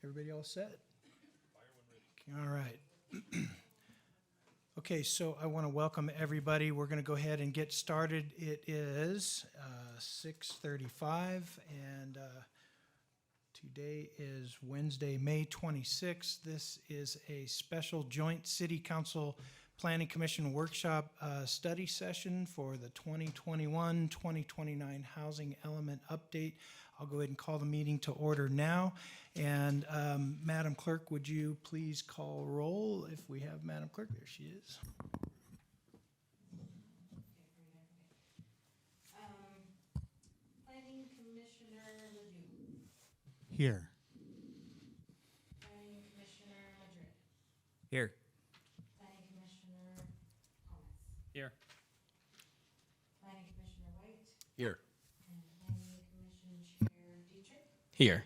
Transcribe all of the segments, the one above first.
Everybody all set? All right. Okay, so I want to welcome everybody. We're going to go ahead and get started. It is 6:35, and today is Wednesday, May 26th. This is a special joint City Council Planning Commission workshop study session for the 2021-2029 Housing Element Update. I'll go ahead and call the meeting to order now. And Madam Clerk, would you please call roll if we have Madam Clerk? There she is. Planning Commissioner Ledoux. Here. Planning Commissioner Madrid. Here. Planning Commissioner Thomas. Here. Planning Commissioner White. Here. And Planning Commission Chair Dietrich. Here.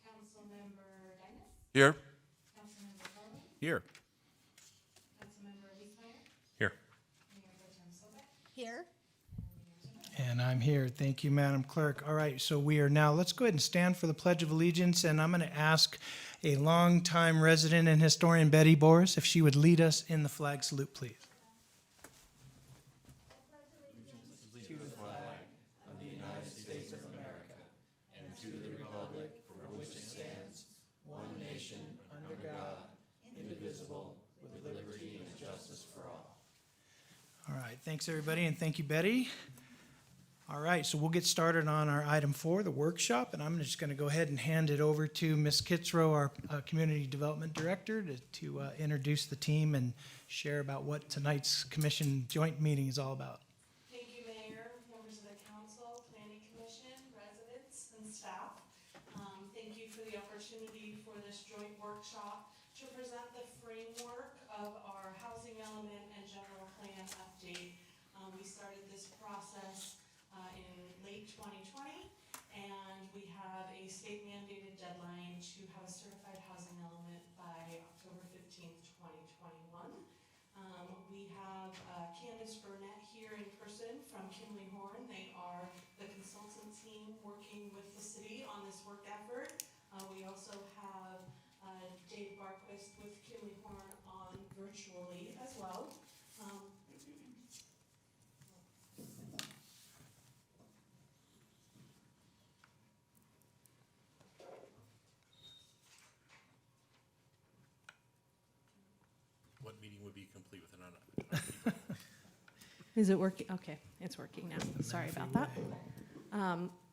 Councilmember Dynas. Here. Councilmember Carlin. Here. Councilmember Wiesmeyer. Here. Mayor Pro Tem Sobek. Here. And I'm here. Thank you, Madam Clerk. All right, so we are now, let's go ahead and stand for the Pledge of Allegiance, and I'm going to ask a longtime resident and historian, Betty Boris, if she would lead us in the flag salute, please. All right, thanks everybody, and thank you, Betty. All right, so we'll get started on our item 4, the workshop, and I'm just going to go ahead and hand it over to Ms. Kitzrow, our Community Development Director, to introduce the team and share about what tonight's commission joint meeting is all about. Thank you, Mayor, members of the council, planning commission, residents, and staff. Thank you for the opportunity for this joint workshop to present the framework of our housing element and general plan update. We started this process in late 2020, and we have a state mandated deadline to have a certified housing element by October 15th, 2021. We have Candace Burnett here in person from Kimley Horn. They are the consultant team working with the city on this work effort. We also have Dave Barquist with Kimley Horn on virtually as well. What meeting would be complete with an Is it working? Okay, it's working now. Sorry about that.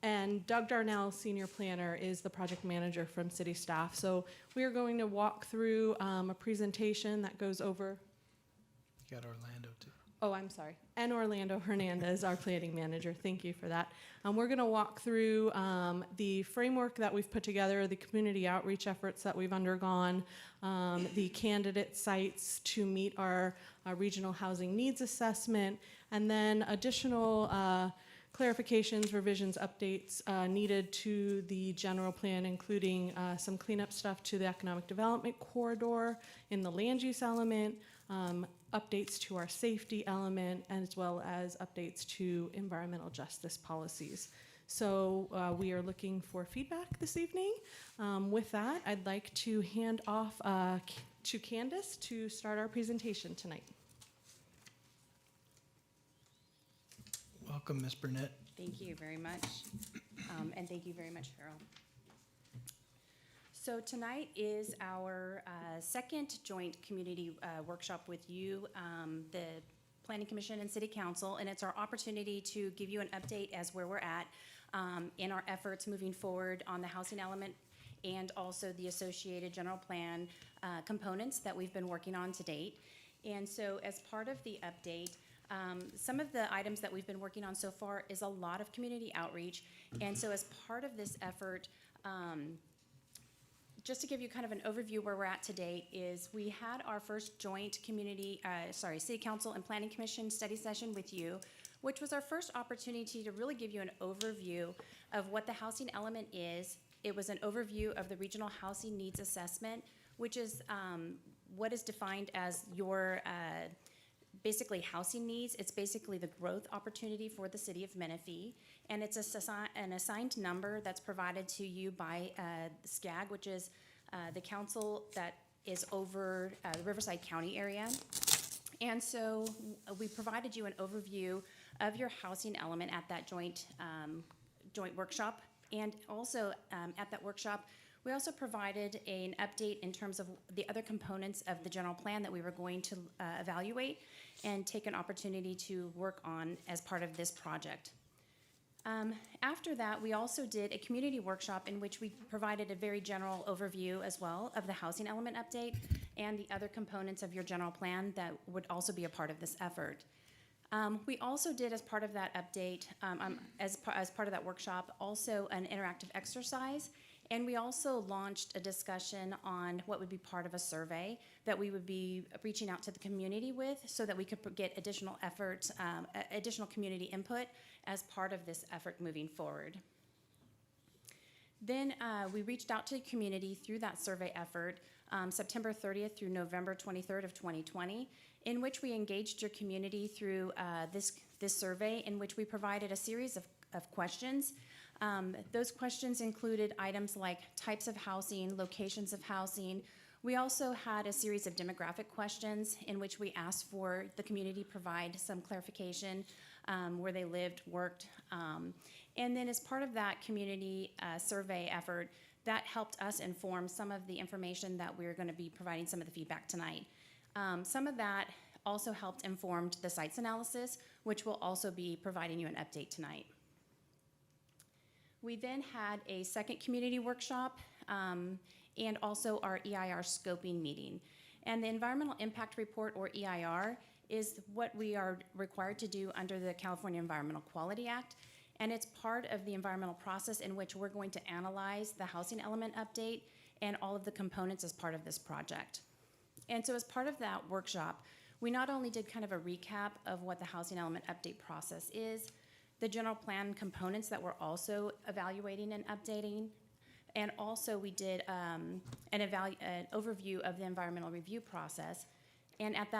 And Doug Darnell, Senior Planner, is the project manager from city staff. So we are going to walk through a presentation that goes over. You got Orlando, too. Oh, I'm sorry. And Orlando Hernandez, our planning manager. Thank you for that. We're going to walk through the framework that we've put together, the community outreach efforts that we've undergone, the candidate sites to meet our regional housing needs assessment, and then additional clarifications, revisions, updates needed to the general plan, including some cleanup stuff to the economic development corridor in the land use element, updates to our safety element, as well as updates to environmental justice policies. So we are looking for feedback this evening. With that, I'd like to hand off to Candace to start our presentation tonight. Welcome, Ms. Burnett. Thank you very much. And thank you very much, Cheryl. So tonight is our second joint community workshop with you, the Planning Commission and City Council, and it's our opportunity to give you an update as where we're at in our efforts moving forward on the housing element and also the associated general plan components that we've been working on to date. And so as part of the update, some of the items that we've been working on so far is a lot of community outreach. And so as part of this effort, just to give you kind of an overview where we're at to date is we had our first joint City Council and Planning Commission study session with you, which was our first opportunity to really give you an overview of what the housing element is. It was an overview of the regional housing needs assessment, which is what is defined as your basically housing needs. It's basically the growth opportunity for the city of Menifee. And it's an assigned number that's provided to you by SCAG, which is the council that is over the Riverside County area. And so we provided you an overview of your housing element at that joint workshop. And also at that workshop, we also provided an update in terms of the other components of the general plan that we were going to evaluate and take an opportunity to work on as part of this project. After that, we also did a community workshop in which we provided a very general overview as well of the housing element update and the other components of your general plan that would also be a part of this effort. We also did, as part of that update, as part of that workshop, also an interactive exercise. And we also launched a discussion on what would be part of a survey that we would be reaching out to the community with so that we could get additional efforts, additional community input as part of this effort moving forward. Then we reached out to the community through that survey effort, September 30th through November 23rd of 2020, in which we engaged your community through this survey, in which we provided a series of questions. Those questions included items like types of housing, locations of housing. We also had a series of demographic questions in which we asked for the community provide some clarification where they lived, worked. And then as part of that community survey effort, that helped us inform some of the information that we're going to be providing some of the feedback tonight. Some of that also helped inform the sites analysis, which will also be providing you an update tonight. We then had a second community workshop and also our EIR scoping meeting. And the Environmental Impact Report, or EIR, is what we are required to do under the California Environmental Quality Act. And it's part of the environmental process in which we're going to analyze the housing element update and all of the components as part of this project. And so as part of that workshop, we not only did kind of a recap of what the housing element update process is, the general plan components that we're also evaluating and updating, and also we did an overview of the environmental review process. And at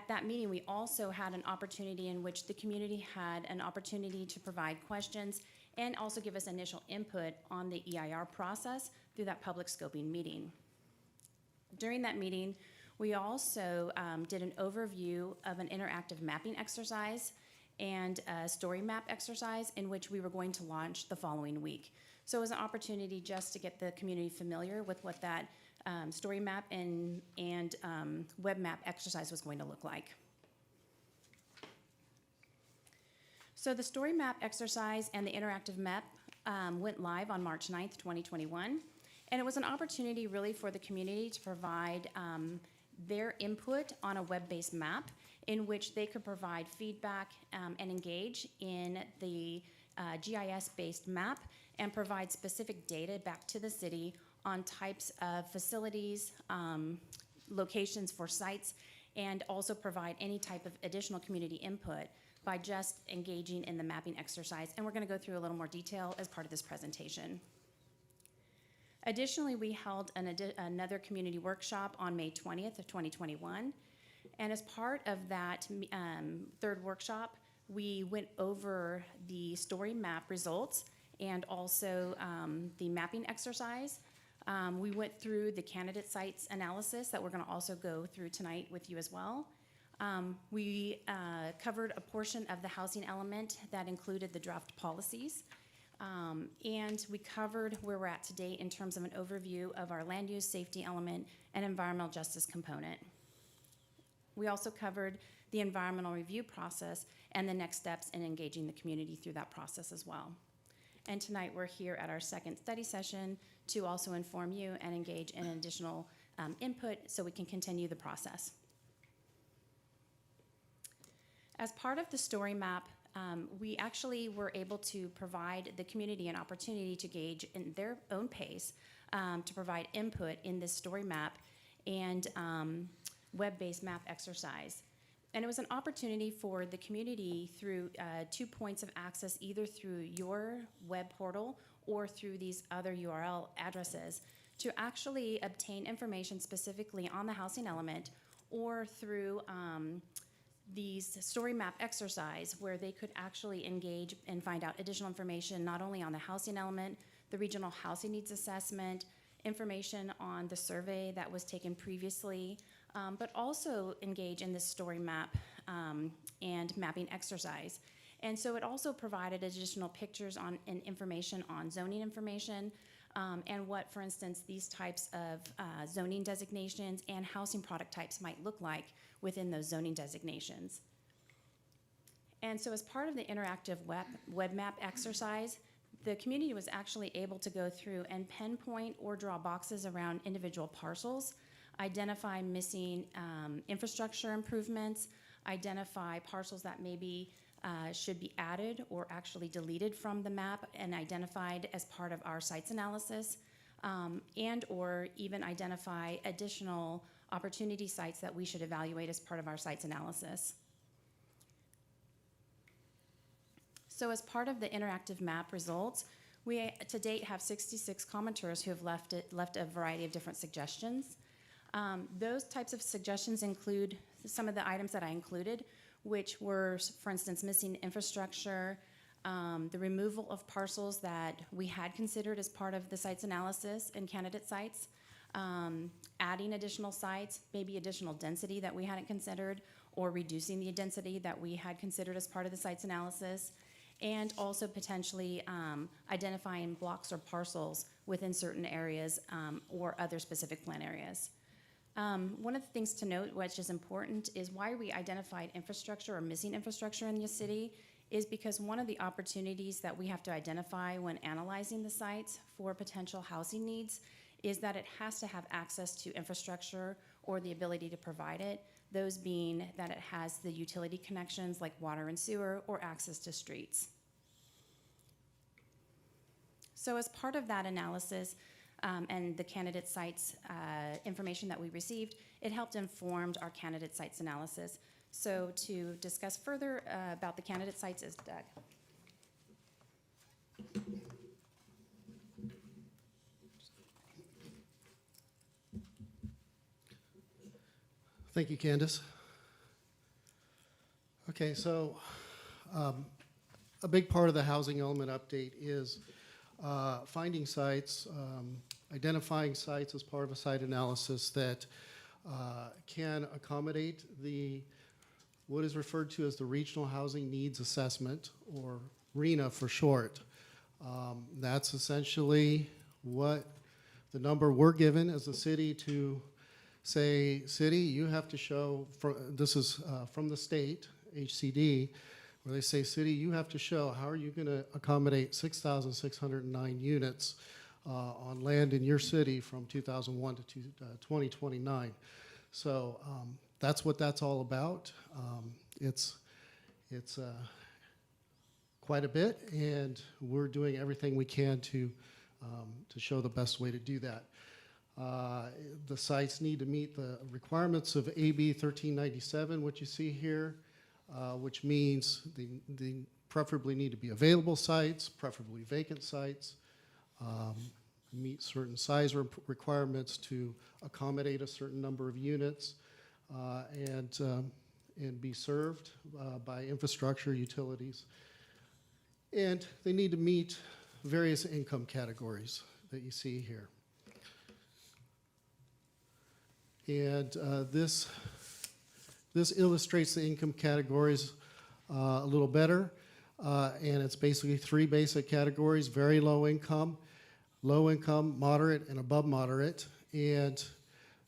that meeting, we also had an opportunity in which the community had an opportunity to provide questions and also give us initial input on the EIR process through that public scoping meeting. During that meeting, we also did an overview of an interactive mapping exercise and a story map exercise in which we were going to launch the following week. So it was an opportunity just to get the community familiar with what that story map and web map exercise was going to look like. So the story map exercise and the interactive map went live on March 9th, 2021. And it was an opportunity really for the community to provide their input on a web-based map in which they could provide feedback and engage in the GIS-based map and provide specific data back to the city on types of facilities, locations for sites, and also provide any type of additional community input by just engaging in the mapping exercise. And we're going to go through a little more detail as part of this presentation. Additionally, we held another community workshop on May 20th of 2021. And as part of that third workshop, we went over the story map results and also the mapping exercise. We went through the candidate sites analysis that we're going to also go through tonight with you as well. We covered a portion of the housing element that included the draft policies. And we covered where we're at today in terms of an overview of our land use safety element and environmental justice component. We also covered the environmental review process and the next steps in engaging the community through that process as well. And tonight we're here at our second study session to also inform you and engage in additional input so we can continue the process. As part of the story map, we actually were able to provide the community an opportunity to gauge in their own pace to provide input in this story map and web-based map exercise. And it was an opportunity for the community through 2 points of access, either through your web portal or through these other URL addresses, to actually obtain information specifically on the housing element or through these story map exercise where they could actually engage and find out additional information, not only on the housing element, the regional housing needs assessment, information on the survey that was taken previously, but also engage in this story map and mapping exercise. And so it also provided additional pictures on and information on zoning information and what, for instance, these types of zoning designations and housing product types might look like within those zoning designations. And so as part of the interactive web map exercise, the community was actually able to go through and pinpoint or draw boxes around individual parcels, identify missing infrastructure improvements, identify parcels that maybe should be added or actually deleted from the map and identified as part of our sites analysis, and or even identify additional opportunity sites that we should evaluate as part of our sites analysis. So as part of the interactive map results, we to date have 66 commenters who have left a variety of different suggestions. Those types of suggestions include some of the items that I included, which were, for instance, missing infrastructure, the removal of parcels that we had considered as part of the sites analysis and candidate sites, adding additional sites, maybe additional density that we hadn't considered, or reducing the density that we had considered as part of the sites analysis, and also potentially identifying blocks or parcels within certain areas or other specific plan areas. One of the things to note, which is important, is why we identified infrastructure or missing infrastructure in the city is because one of the opportunities that we have to identify when analyzing the sites for potential housing needs is that it has to have access to infrastructure or the ability to provide it, those being that it has the utility connections like water and sewer or access to streets. So as part of that analysis, and the candidate sites information that we received, it helped inform our candidate sites analysis. So to discuss further about the candidate sites is Doug. Thank you, Candace. Okay, so a big part of the housing element update is finding sites, identifying sites as part of a site analysis that can accommodate what is referred to as the Regional Housing Needs Assessment, or RHNA for short. That's essentially what the number we're given as a city to say, city, you have to show, this is from the state, HCD, where they say, city, you have to show how are you going to accommodate 6,609 units on land in your city from 2001 to 2029. So that's what that's all about. It's quite a bit, and we're doing everything we can to show the best way to do that. The sites need to meet the requirements of AB 1397, which you see here, which means they preferably need to be available sites, preferably vacant sites, meet certain size requirements to accommodate a certain number of units, and be served by infrastructure, utilities. And they need to meet various income categories that you see here. And this illustrates the income categories a little better. And it's basically three basic categories: very low income, moderate, and above moderate. And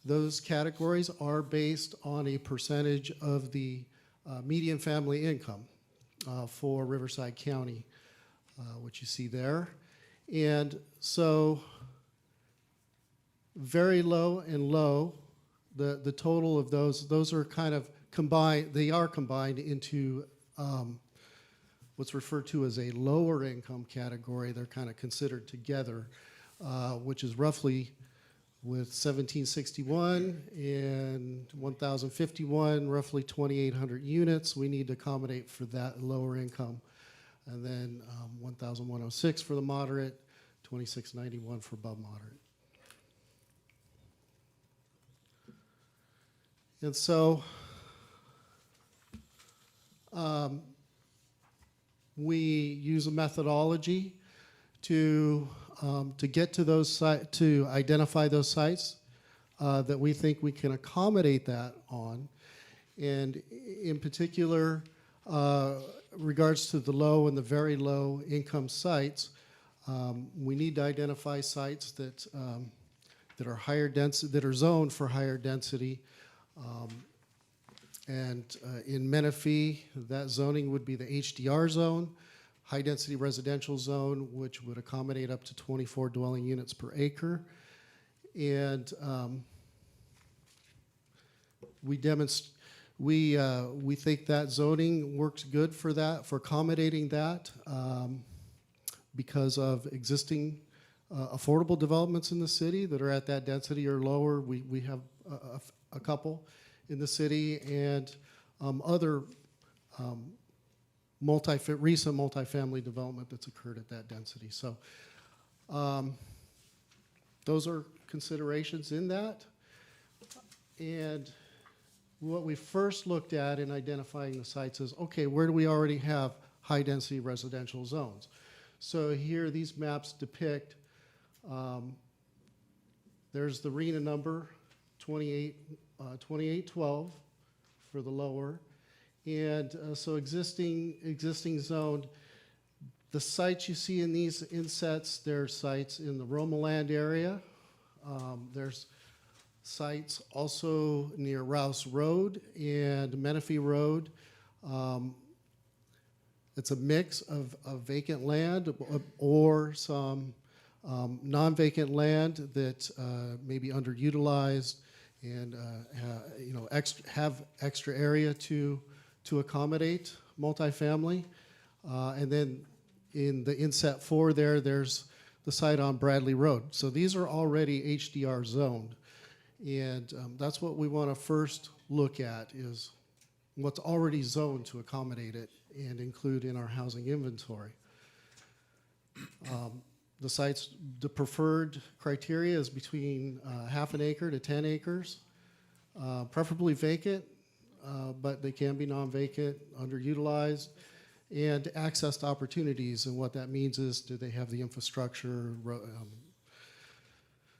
those categories are based on a percentage of the median family income for Riverside County, which you see there. And so very low and low, the total of those are kind of combined, they are combined into what's referred to as a lower income category. They're kind of considered together, which is roughly with 1761 and 1051, roughly 2,800 units. We need to accommodate for that lower income. And then 1,106 for the moderate, 2,691 for above moderate. And so we use a methodology to get to those to identify those sites that we think we can accommodate that on, and in particular, regards to the low and the very low income sites, we need to identify sites that that are higher density, that are zoned for higher density. In Menifee, that zoning would be the HDR zone, high density residential zone, which would accommodate up to 24 dwelling units per acre. And we think that zoning works good for that, for accommodating that, because of existing affordable developments in the city that are at that density or lower. We have a couple in the city, and other recent multifamily development that's occurred at that density. So those are considerations in that. And what we first looked at in identifying the sites is, okay, where do we already have high-density residential zones? So here, these maps depict, there's the RENA number, 2812 for the lower. And so existing zone, the sites you see in these insets, there are sites in the Roma Land area. There's sites also near Rouse Road and Menifee Road. It's a mix of vacant land or some non-vacant land that may be underutilized and have extra area to accommodate multifamily. And then in the inset 4 there's the site on Bradley Road. So these are already HDR zoned. And that's what we want to first look at, is what's already zoned to accommodate it and include in our housing inventory. The sites, the preferred criteria is between half an acre to 10 acres, preferably vacant, but they can be non-vacant, underutilized, and access to opportunities. And what that means is, do they have the infrastructure,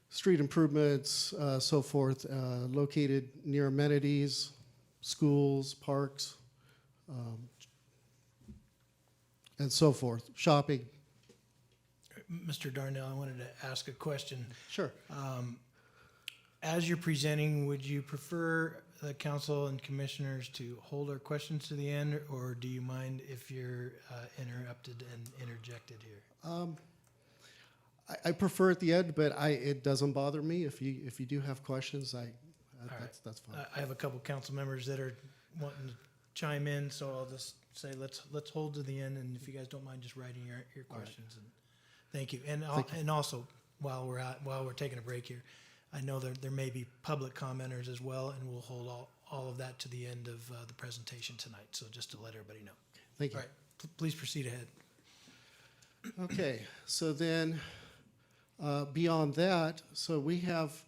street improvements, so forth, located near amenities, schools, parks, and so forth, shopping. Mr. Darnell, I wanted to ask a question. Sure. As you're presenting, would you prefer the council and commissioners to hold our questions to the end, or do you mind if you're interrupted and interjected here? I prefer at the end, but it doesn't bother me. If you do have questions, that's fine. I have a couple council members that are wanting to chime in, so I'll just say let's hold to the end, and if you guys don't mind just writing your questions. And thank you. And and also while we're taking a break here, I know there may be public commenters as well, and we'll hold all of that to the end of the presentation tonight. So just to let everybody know. Thank you. All right, please proceed ahead. Okay, so then beyond that, so we have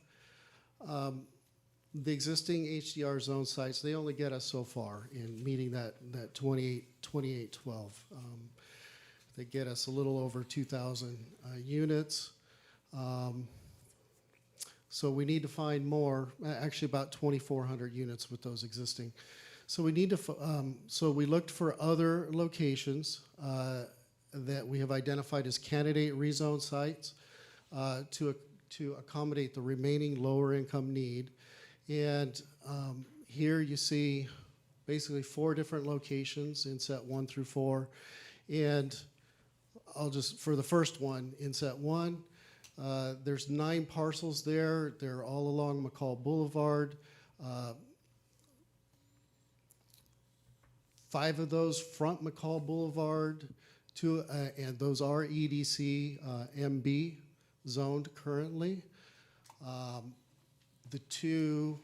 the existing HDR zone sites. They only get us so far in meeting that 2812. They get us a little over 2,000 units. So we need to find more, actually about 2,400 units with those existing. So we need to, so we looked for other locations that we have identified as candidate rezone sites to accommodate the remaining lower income need. And here you see basically 4 different locations in set 1 through 4. And I'll just, for the first one, in set 1, there's 9 parcels there. They're all along McCall Boulevard. 5 of those front McCall Boulevard, and those are EDC MB zoned currently. The 2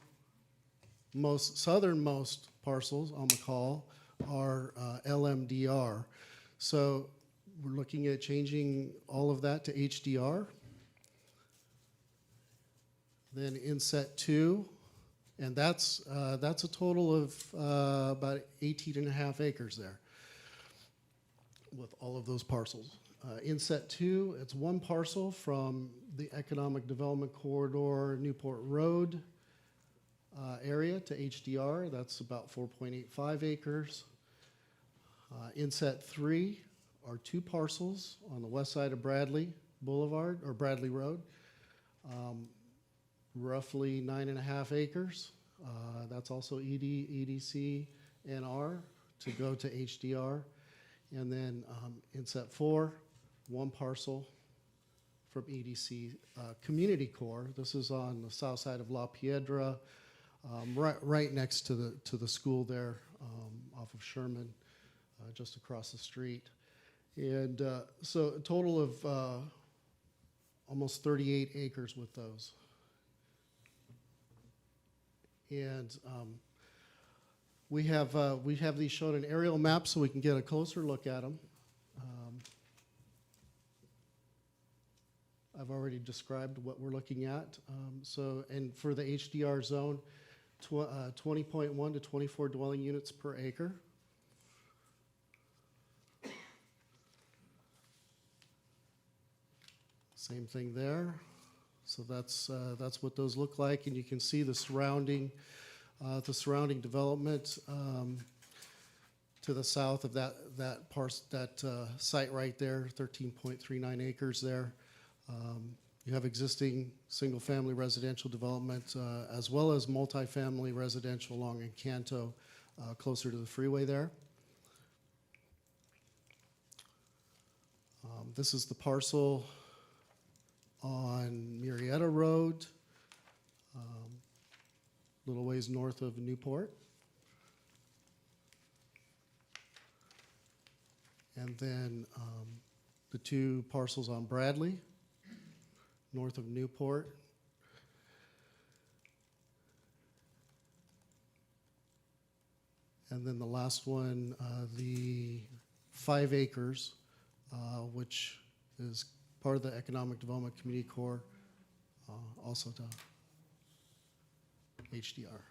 most southernmost parcels on McCall are LMDR. So we're looking at changing all of that to HDR. Then in set 2 And that's a total of about 18.5 acres there with all of those parcels. In set 2, it's one parcel from the Economic Development Corridor Newport Road area to HDR. That's about 4.85 acres. In set 3 are 2 parcels on the west side of Bradley Boulevard, or Bradley Road, roughly 9.5 acres. That's also EDC, NR to go to HDR. And then in set 4, 1 parcel from EDC Community Core. This is on the south side of La Piedra, right next to the school there, off of Sherman, just across the street. And so a total of almost 38 acres with those. And we have these shown in aerial maps so we can get a closer look at them. I've already described what we're looking at. And for the HDR zone, 20.1 to 24 dwelling units per acre. Same thing there. So that's what those look like, and you can see the surrounding development to the south of that site right there, 13.39 acres there. You have existing single-family residential development as well as multifamily residential along Encanto, closer to the freeway there. This is the parcel on Murrieta Road, little ways north of Newport. And then the 2 parcels on Bradley, north of Newport. And then the last one, the 5 acres, which is part of the Economic Development Community Core, also to HDR.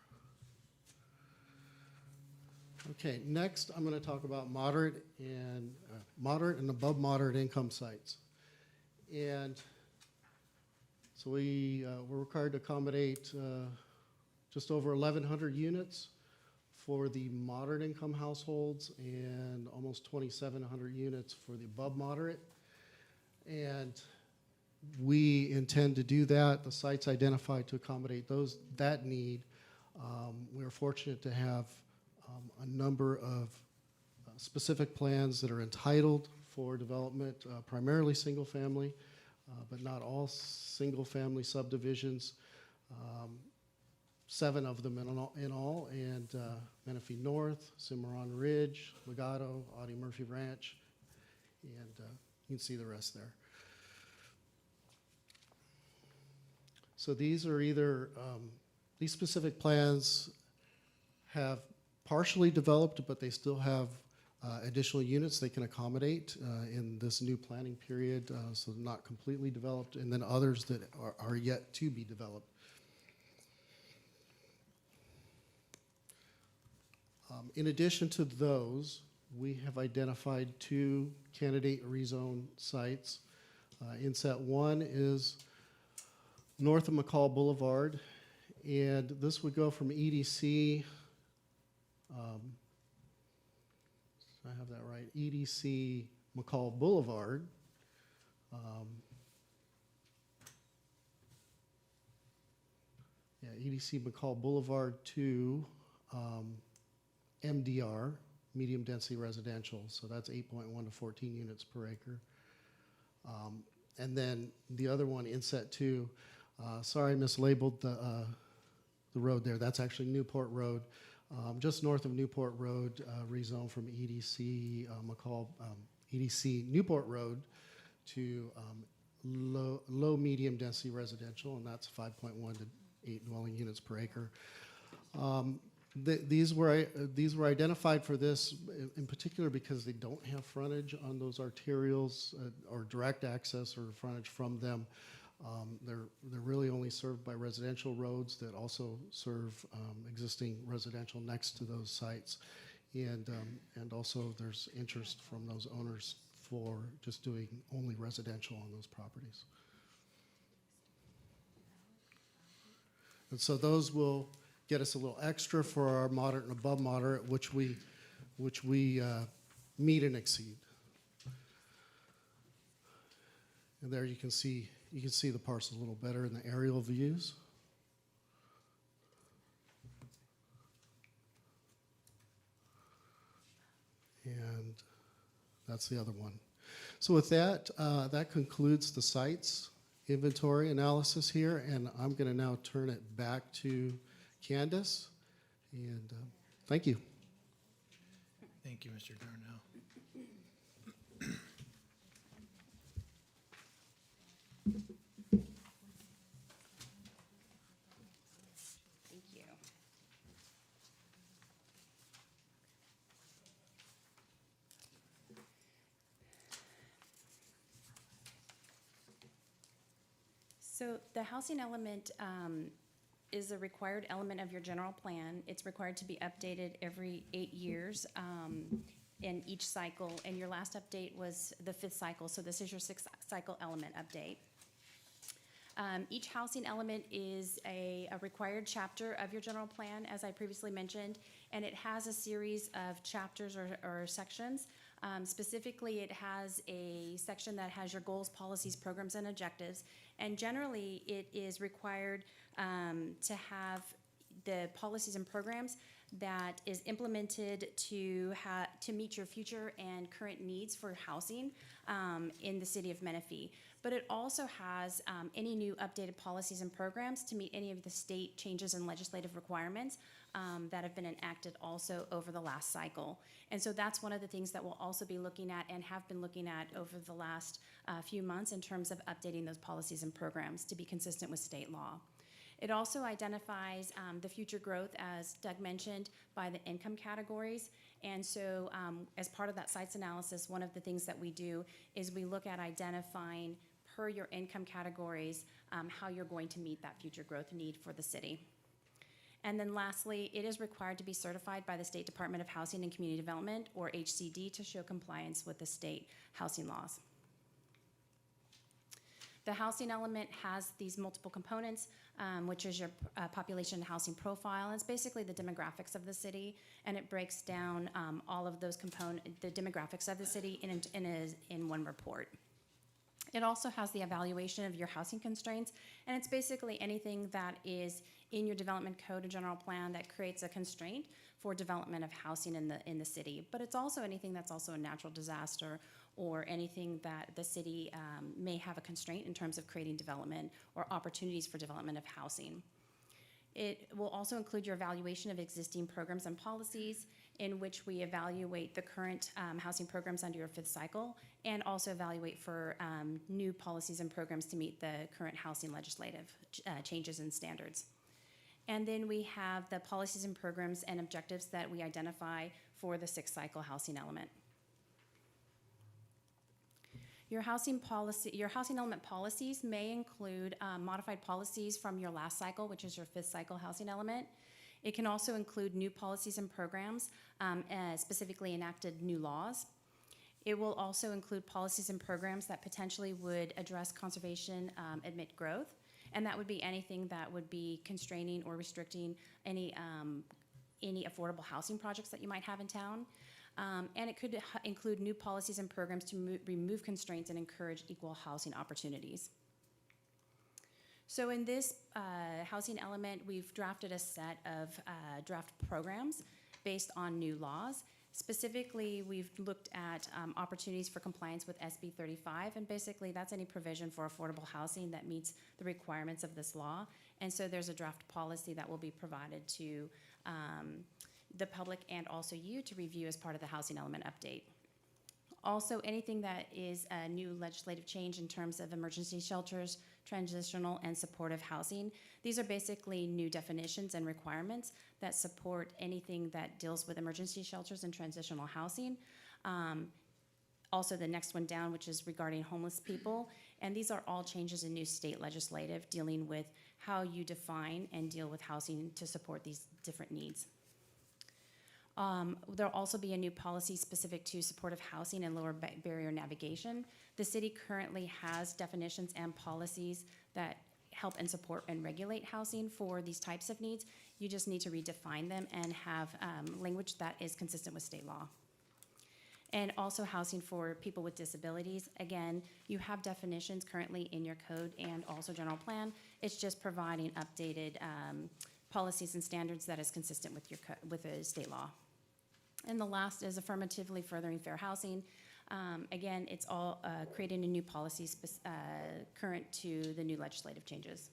Okay, next I'm going to talk about moderate and above moderate income sites. And so we're required to accommodate just over 1,100 units for the moderate income households and almost 2,700 units for the above moderate. And we intend to do that. The site's identified to accommodate that need. We're fortunate to have a number of specific plans that are entitled for development, primarily single family, but not all single family subdivisions. 7 of them in all, and Menifee North, Cimarron Ridge, Legato, Audie Murphy Ranch, and you can see the rest there. So these are either, these specific plans have partially developed, but they still have additional units they can accommodate in this new planning period, so they're not completely developed, and then others that are yet to be developed. In addition to those, we have identified 2 candidate rezone sites. In set 1 is north of McCall Boulevard, and this would go from EDC, I have that right, EDC McCall Boulevard, EDC McCall Boulevard to MDR, medium density residential, so that's 8.1 to 14 units per acre. And then the other one in set 2, sorry I mislabeled the road there, that's actually Newport Road, just north of Newport Road, rezone from EDC EDC Newport Road to low medium density residential, and that's 5.1 to 8 dwelling units per acre. These were identified for this in particular because they don't have frontage on those arterials or direct access or frontage from them. They're really only only served by residential roads that also serve existing residential next to those sites. And also there's interest from those owners for just doing only residential on those properties. And so those will get us a little extra for our moderate and above moderate, which we meet and exceed. And there you can see the parcel a little better in the aerial views. And that's the other one. So with that, that concludes the sites inventory analysis here, and I'm going to now turn it back to Candace. And thank you. Thank you, Mr. Darnell. Thank you. So the housing element is a required element of your general plan. It's required to be updated every 8 years in each cycle, and your last update was the 5th cycle, so this is your 6th cycle element update. Each housing element is a required chapter of your general plan, as I previously mentioned, and it has a series of chapters or sections. Specifically, it has a section that has your goals, policies, programs, and objectives, and generally it is required to have the policies and programs that is implemented to meet your future and current needs for housing in the city of Menifee. But it also has any new updated policies and programs to meet any of the state changes and legislative requirements that have been enacted also over the last cycle. And so that's one of the things that we'll also be looking at and have been looking at over the last few months in terms of updating those policies and programs to be consistent with state law. It also identifies the future growth, as Doug mentioned, by the income categories. And so as part of that sites analysis, one of the things that we do is we look at identifying per your income categories how you're going to meet that future growth need for the city. And then lastly, it is required to be certified by the State Department of Housing and Community Development, or HCD, to show compliance with the state housing laws. The housing element has these multiple components, which is your population and housing profile. And it's basically the demographics of the city, and it breaks down all of those the demographics of the city in one report. It also has the evaluation of your housing constraints, and it's basically anything that is in your development code and general plan that creates a constraint for development of housing in the city. But it's also anything that's also a natural disaster or anything that the city may have a constraint in terms of creating development or opportunities for development of housing. It will also include your evaluation of existing programs and policies, in which we evaluate the current housing programs under your 5th cycle, and also evaluate for new policies and programs to meet the current housing legislative changes and standards. And then we have the policies and programs and objectives that we identify for the 6th cycle housing element. Your housing element policies may include modified policies from your last cycle, which is your 5th cycle housing element. It can also include new policies and programs, specifically enacted new laws. It will also include policies and programs that potentially would address conservation, amid growth, and that would be anything that would be constraining or restricting any affordable housing projects that you might have in town. And it could include new policies and programs to remove constraints and encourage equal housing opportunities. So in this housing element, we've drafted a set of draft programs based on new laws. Specifically, we've looked at opportunities for compliance with SB 35, and basically that's any provision for affordable housing that meets the requirements of this law. And so there's a draft policy that will be provided to the public and also you to review as part of the housing element update. Also, anything that is a new legislative change in terms of emergency shelters, transitional and supportive housing. These are basically new definitions and requirements that support anything that deals with emergency shelters and transitional housing. Also, the next one down, which is regarding homeless people, And these are all changes in new state legislative dealing with how you define and deal with housing to support these different needs. There'll also be a new policy specific to supportive housing and lower barrier navigation. The city currently has definitions and policies that help and support and regulate housing for these types of needs. You just need to redefine them and have language that is consistent with state law. And also housing for people with disabilities. Again, you have definitions currently in your code and also general plan. It's just providing updated policies and standards that is consistent with with the state law. And the last is affirmatively furthering fair housing. Again, it's all creating a new policy current to the new legislative changes.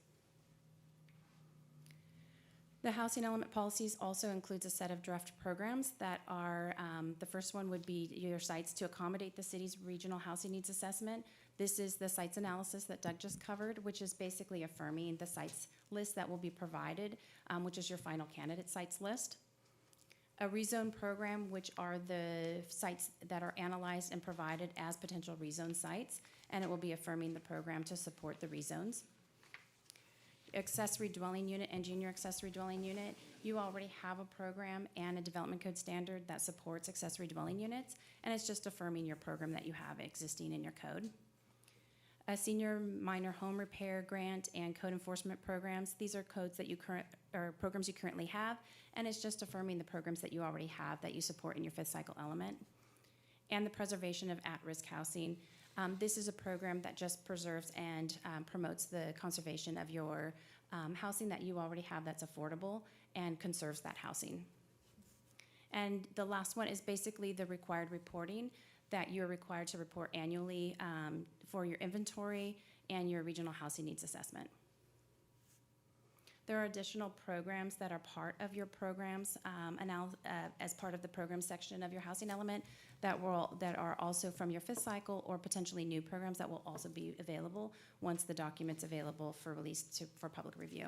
The housing element policies also includes a set of draft programs that are, the first one would be your sites to accommodate the city's regional housing needs assessment. This is the sites analysis that Doug just covered, which is basically affirming the sites list that will be provided, which is your final candidate sites list. A rezone program, which are the sites that are analyzed and provided as potential rezone sites, and it will be affirming the program to support the rezones. Accessory dwelling unit and junior accessory dwelling unit, you already have a program and a development code standard that supports accessory dwelling units, and it's just affirming your program that you have existing in your code. A senior minor home repair grant and code enforcement programs, these are codes that programs you currently have, and it's just affirming the programs that you already have that you support in your fifth cycle element. And the preservation of at-risk housing. This is a program that just preserves and promotes the conservation of your housing that you already have that's affordable and conserves that housing. And the last one is basically the required reporting that you're required to report annually for your inventory and your regional housing needs assessment. There are additional programs that are part of your programs as part of the program section of your housing element that are also from your fifth cycle or potentially new programs that will also be available once the document's available for release for public review.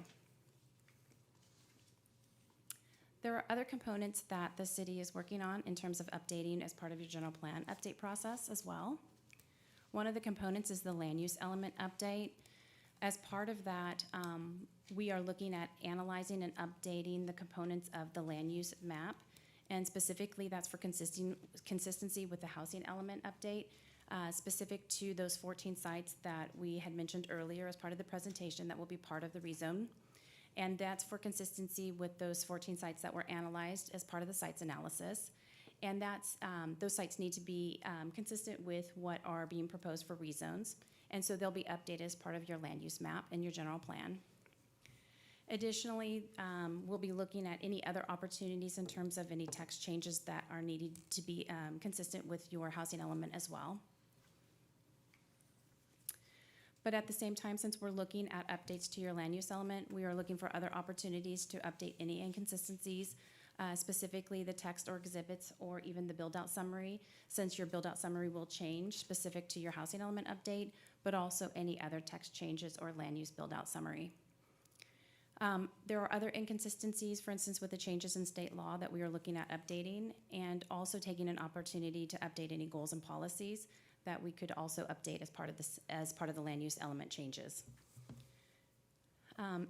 There are other components that the city is working on in terms of updating as part of your general plan update process as well. One of the components is the land use element update. As part of that, we are looking at analyzing and updating the components of the land use map, and specifically that's for consistency with the housing element update, specific to those 14 sites that we had mentioned earlier as part of the presentation that will be part of the rezone. And that's for consistency with those 14 sites that were analyzed as part of the sites analysis. And that's, those sites need to be consistent with what are being proposed for rezones. And so they'll be updated as part of your land use map and your general plan. Additionally, we'll be looking at any other opportunities in terms of any text changes that are needed to be consistent with your housing element as well. But at the same time, since we're looking at updates to your land use element, we are looking for other opportunities to update any inconsistencies, specifically the text or exhibits or even the build-out summary, since your build-out summary will change specific to your housing element update, but also any other text changes or land use build-out summary. There are other inconsistencies, for instance, with the changes in state law that we are looking at updating, and also taking an opportunity to update any goals and policies that we could also update as part of this, as part of the land use element changes.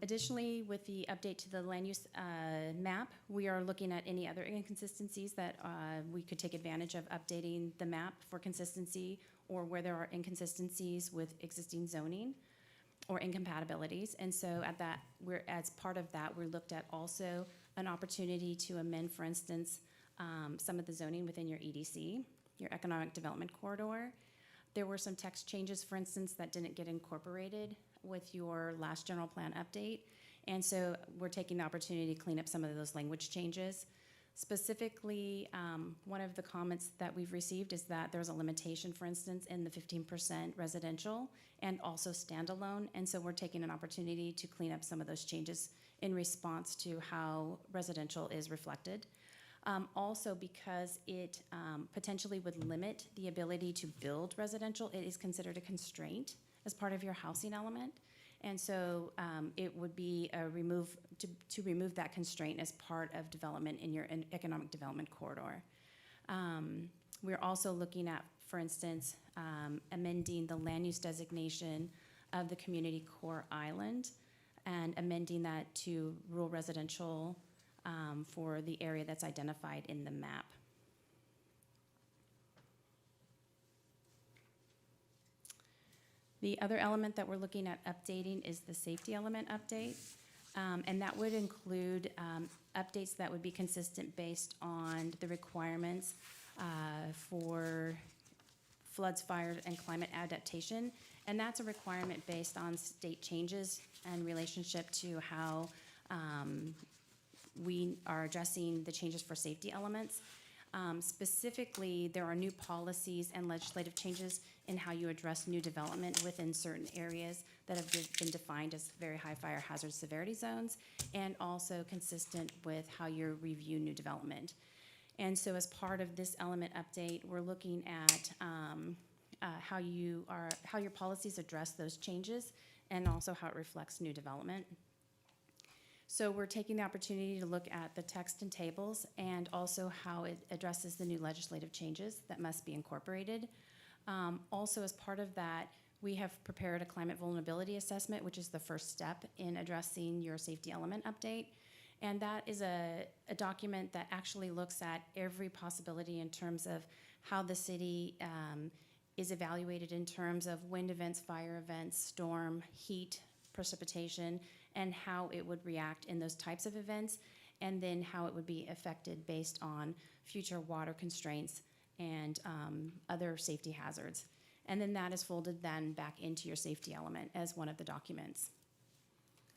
Additionally, with the update to the land use map, we are looking at any other inconsistencies that we could take advantage of updating the map for consistency, or where there are inconsistencies with existing zoning or incompatibilities. And so at that, as part of that, we looked at also an opportunity to amend, for instance, some of the zoning within your EDC, your Economic Development Corridor. There were some text changes, for instance, that didn't get incorporated with your last general plan update. And so we're taking the opportunity to clean up some of those language changes. Specifically, one of the comments that we've received is that there's a limitation, for instance, in the 15% residential and also standalone. And so we're taking an opportunity to clean up some of those changes in response to how residential is reflected. Also, because it potentially would limit the ability to build residential, it is considered a constraint as part of your housing element. And so it would be a remove that constraint as part of development in your economic development corridor. We're also looking at for instance, amending the land use designation of the community core island and amending that to rural residential for the area that's identified in the map. The other element that we're looking at updating is the safety element update. And that would include updates that would be consistent based on the requirements for floods, fires, and climate adaptation. And that's a requirement based on state changes and relationship to how we are addressing the changes for safety elements. Specifically, there are new policies and legislative changes in how you address new development within certain areas that have been defined as very high fire hazard severity zones, and also consistent with how you review new development. And so as part of this element update, we're looking at how your policies address those changes and also how it reflects new development. So we're taking the opportunity to look at the text and tables and also how it addresses the new legislative changes that must be incorporated. Also, as part of that, we have prepared a climate vulnerability assessment, which is the first step in addressing your safety element update. And that is a document that actually looks at every possibility in terms of how the city is evaluated in terms of wind events, fire events, storm, heat, precipitation, and how it would react in those types of events, and then how it would be affected based on future water constraints and other safety hazards. And then that is folded then back into your safety element as one of the documents.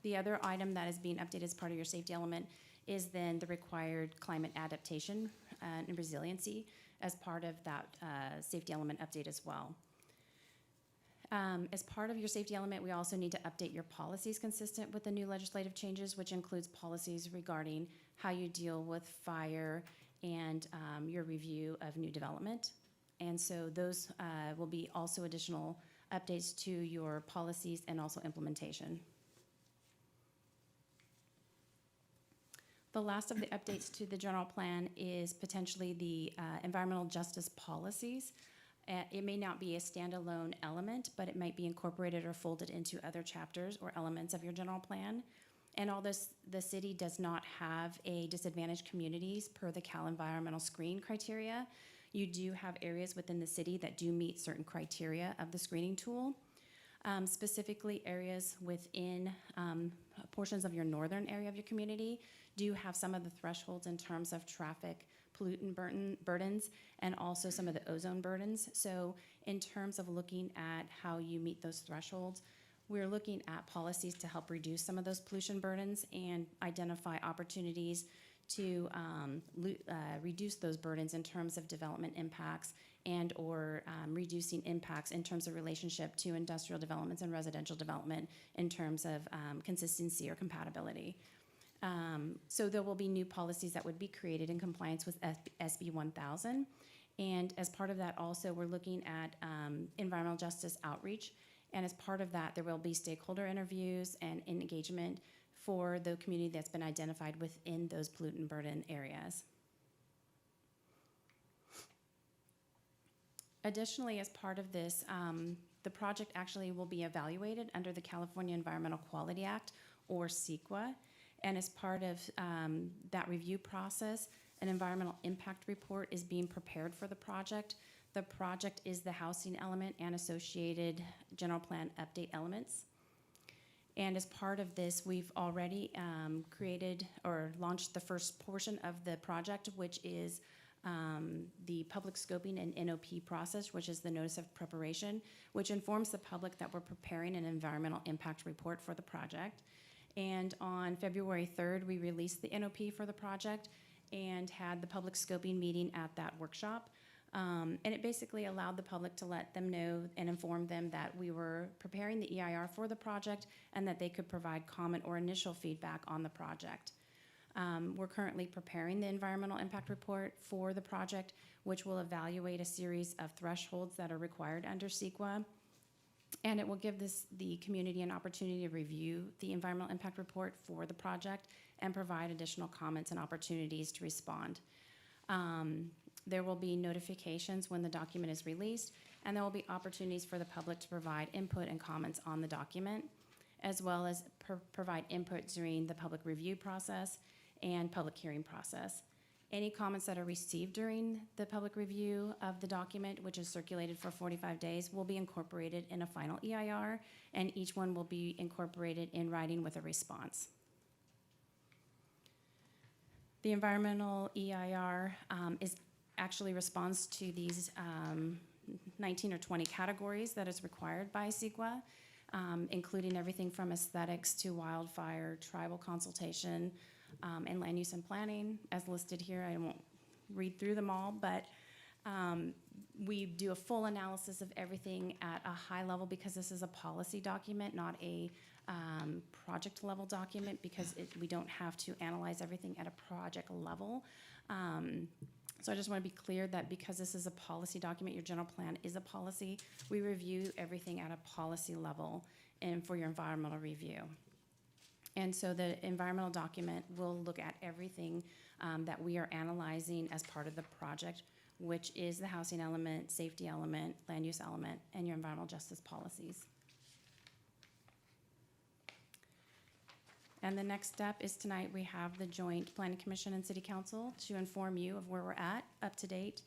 The other item that is being updated as part of your safety element is then the required climate adaptation and resiliency as part of that safety element update as well. As part of your safety element, we also need to update your policies consistent with the new legislative changes, which includes policies regarding how you deal with fire and your review of new development. And so those will be also additional updates to your policies and also implementation. The last of the updates to the general plan is potentially the environmental justice policies. It may not be a standalone element, but it might be incorporated or folded into other chapters or elements of your general plan. And although the city does not have a disadvantaged communities per the Cal Environmental Screen criteria, you do have areas within the city that do meet certain criteria of the screening tool. Specifically, areas within portions of your northern area of your community do have some of the thresholds in terms of traffic pollutant burdens and also some of the ozone burdens. So in terms of looking at how you meet those thresholds, we're looking at policies to help reduce some of those pollution burdens and identify opportunities to reduce those burdens in terms of development impacts and or reducing impacts in terms of relationship to industrial developments and residential development in terms of consistency or compatibility. So there will be new policies that would be created in compliance with SB 1000. And as part of that also, we're looking at environmental justice outreach. And as part of that, there will be stakeholder interviews and engagement for the community that's been identified within those pollutant burden areas. Additionally, as part of this, the project actually will be evaluated under the California Environmental Quality Act, or CEQA. And as part of that review process, an environmental impact report is being prepared for the project. The project is the housing element and associated general plan update elements. And as part of this, we've already created or launched the first portion of the project, which is the public scoping and NOP process, which is the notice of preparation, which informs the public that we're preparing an environmental impact report for the project. And on February 3rd, we released the NOP for the project and had the public scoping meeting at that workshop. And it basically allowed the public to let them know and inform them that we were preparing the EIR for the project and that they could provide comment or initial feedback on the project. We're currently preparing the environmental impact report for the project, which will evaluate a series of thresholds that are required under CEQA. And it will give the community an opportunity to review the environmental impact report for the project and provide additional comments and opportunities to respond. There will be notifications when the document is released, and there will be opportunities for the public to provide input and comments on the document, as well as provide input during the public review process and public hearing process. Any comments that are received during the public review of the document, which is circulated for 45 days, will be incorporated in a final EIR, and each one will be incorporated in writing with a response. The environmental EIR is actually responds to these 19 or 20 categories that is required by CEQA, including everything from aesthetics to wildfire, tribal consultation, and land use and planning as listed here. I won't read through them all, but we do a full analysis of everything at a high level because this is a policy document, not a project level document, because we don't have to analyze everything at a project level. So I just want to be clear that because this is a policy document, your general plan is a policy, we review everything at a policy level and for your environmental review. And so the environmental document will look at everything that we are analyzing as part of the project, which is the housing element, safety element, land use element, and your environmental justice policies. And the next step is tonight we have the joint Planning Commission and City Council to inform you of where we're at, up to date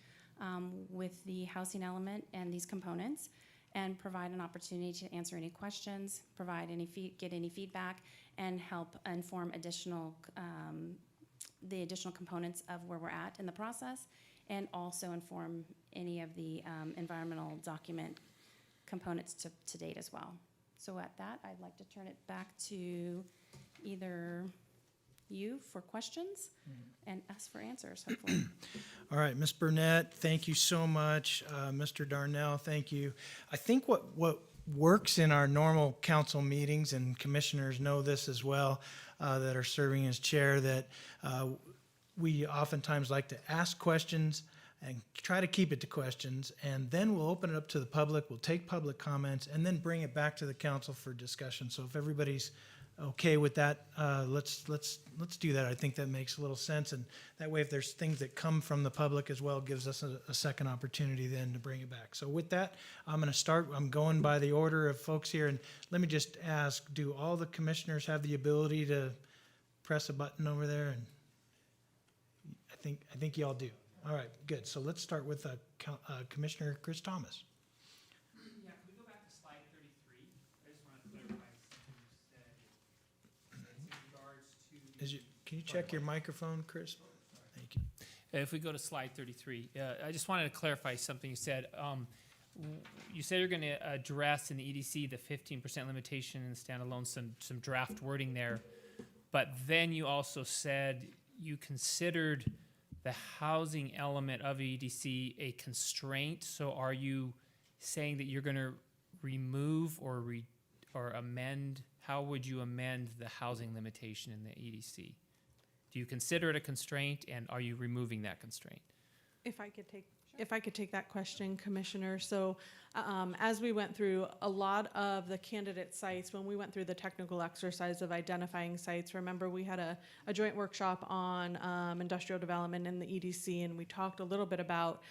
with the housing element and these components, and provide an opportunity to answer any questions, provide any get any feedback, and help inform the additional components of where we're at in the process, and also inform any of the environmental document components to date as well. So at that, I'd like to turn it back to either you for questions and us for answers, hopefully. All right, Ms. Burnett, thank you so much. Mr. Darnell, thank you. I think what works in our normal council meetings, and commissioners know this as well, that are serving as chair, that we oftentimes like to ask questions and try to keep it to questions, and then we'll open it up to the public, we'll take public comments, and then bring it back to the council for discussion. So if everybody's okay with that, let's do that. I think that makes a little sense, and that way if there's things that come from the public as well, it gives us a second opportunity then to bring it back. So with that, I'm going to start. I'm going by the order of folks here, and let me just ask, do all the commissioners have the ability to press a button over there? And I think you all do. All right, good. So let's start with Commissioner Chris Thomas. Yeah, can we go back to slide 33? I just want to clarify something you said. It's in regards to Can you check your microphone, Chris? Thank you. If we go to slide 33, I just wanted to clarify something you said. You said you're going to address in the EDC the 15% limitation and standalone, some draft wording there, but then you also said you considered the housing element of EDC a constraint. So are you saying that you're going to remove or amend? How would you amend the housing limitation in the EDC? Do you consider it a constraint, and are you removing that constraint? If I could take that question, Commissioner. So as we went through a lot of the candidate sites, when we went through the technical exercise of identifying sites, remember we had a joint workshop on industrial development in the EDC, and we talked a little bit about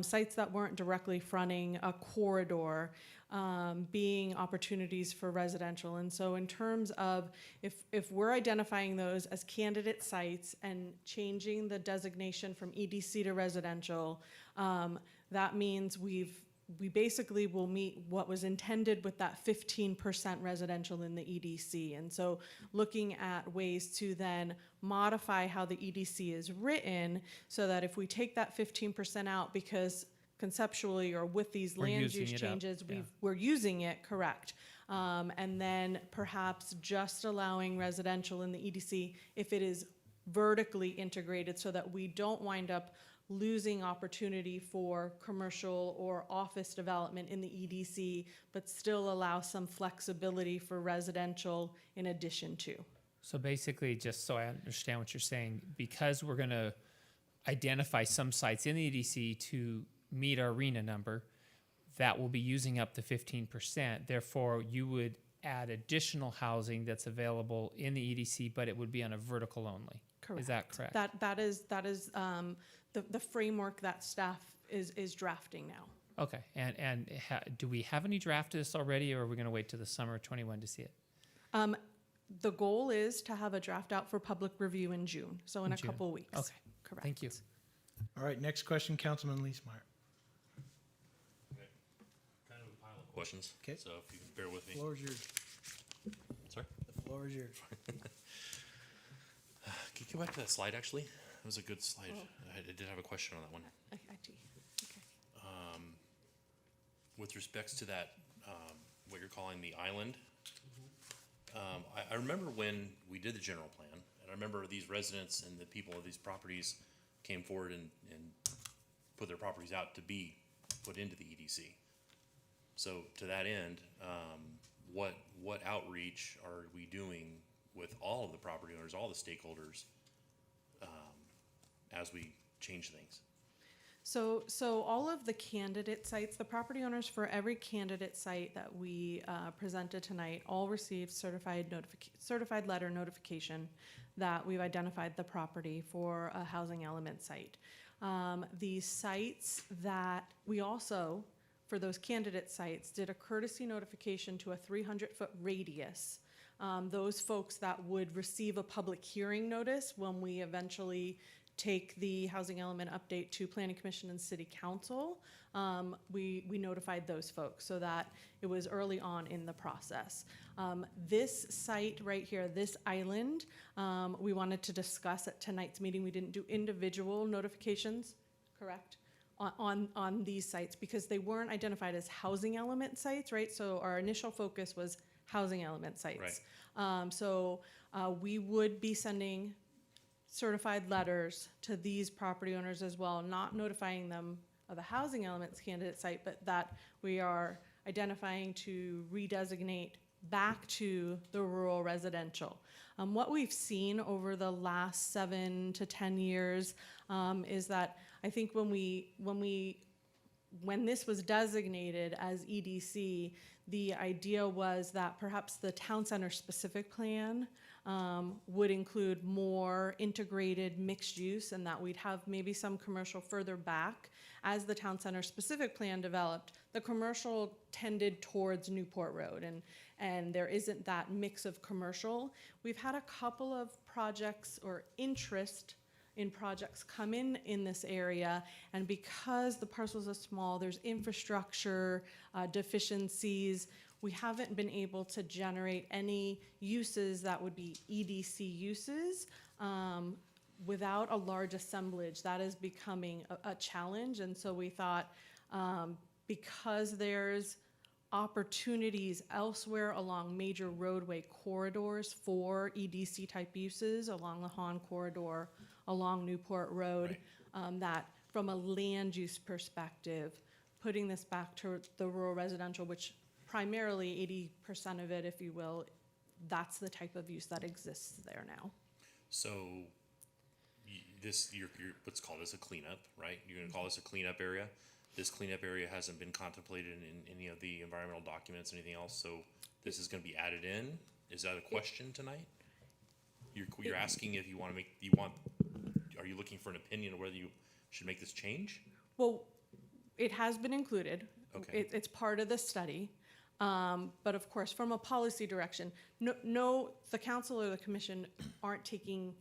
sites that weren't directly fronting a corridor being opportunities for residential. And so in terms of if we're identifying those as candidate sites and changing the designation from EDC to residential, that means we basically will meet what was intended with that 15% residential in the EDC. And so looking at ways to then modify how the EDC is written so that if we take that 15% out, because conceptually or with these land use changes, we're using it, correct. And then perhaps just allowing residential in the EDC if it is vertically integrated so that we don't wind up losing opportunity for commercial or office development in the EDC, but still allow some flexibility for residential in addition to. So basically, just so I understand what you're saying, because we're going to identify some sites in the EDC to meet our RENA number, that will be using up the 15%. Therefore, you would add additional housing that's available in the EDC, but it would be on a vertical only. Correct. Is that correct? That is the framework that staff is drafting now. Okay, and do we have any draft of this already, or are we going to wait till the summer of 21 to see it? The goal is to have a draft out for public review in June, so in a June. couple weeks. Okay, Correct. thank you. All right, next question, Councilman Leesmeyer. Kind of a pile of questions. Okay. So if you can bear with me. Floor is yours. Sorry? The floor is yours. Can you go back to that slide, actually? It was a good slide. I did have a question on that one. I do. Okay. With respects to that, what you're calling the island, I remember when we did the general plan, and I remember these residents and the people of these properties came forward and put their properties out to be put into the EDC. So to that end, what outreach are we doing with all of the property owners, all the stakeholders, as we change things? So all of the candidate sites, the property owners for every candidate site that we presented tonight, all received certified letter notification that we've identified the property for a housing element site. The sites that we also, for those candidate sites, did a courtesy notification to a 300-foot radius. Those folks that would receive a public hearing notice when we eventually take the housing element update to Planning Commission and City Council, we notified those folks so that it was early on in the process. This site right here, this island, we wanted to discuss at tonight's meeting. We didn't do individual notifications, correct? On these sites because they weren't identified as housing element sites, right? So our initial focus was housing element sites. Right. So we would be sending certified letters to these property owners as well, not notifying them of a housing elements candidate site, but that we are identifying to redesignate back to the rural residential. What we've seen over the last 7 to 10 years is that I think when this was designated as EDC, the idea was that perhaps the town center specific plan would include more integrated mixed use and that we'd have maybe some commercial further back. As the town center specific plan developed, the commercial tended towards Newport Road and there isn't that mix of commercial. We've had a couple of projects or interest in projects come in this area, and because the parcels are small, there's infrastructure deficiencies. We haven't been able to generate any uses that would be EDC uses without a large assemblage. That is becoming a challenge, and so we thought because there's opportunities elsewhere along major roadway corridors for EDC type uses along the Hahn corridor, along Newport Road, that from a land use perspective, putting this back to the rural residential, which primarily 80% of it, if you will, that's the type of use that exists there now. So let's call this a cleanup, right? You're gonna call this a cleanup area. This cleanup area hasn't been contemplated in any of the environmental documents, anything else, so this is gonna be added in? Is that a question tonight? You're asking if are you looking for an opinion of whether you should make this change? Well, it has been included. Okay. It's part of the study. But of course, from a policy direction, no, the council or the commission aren't taking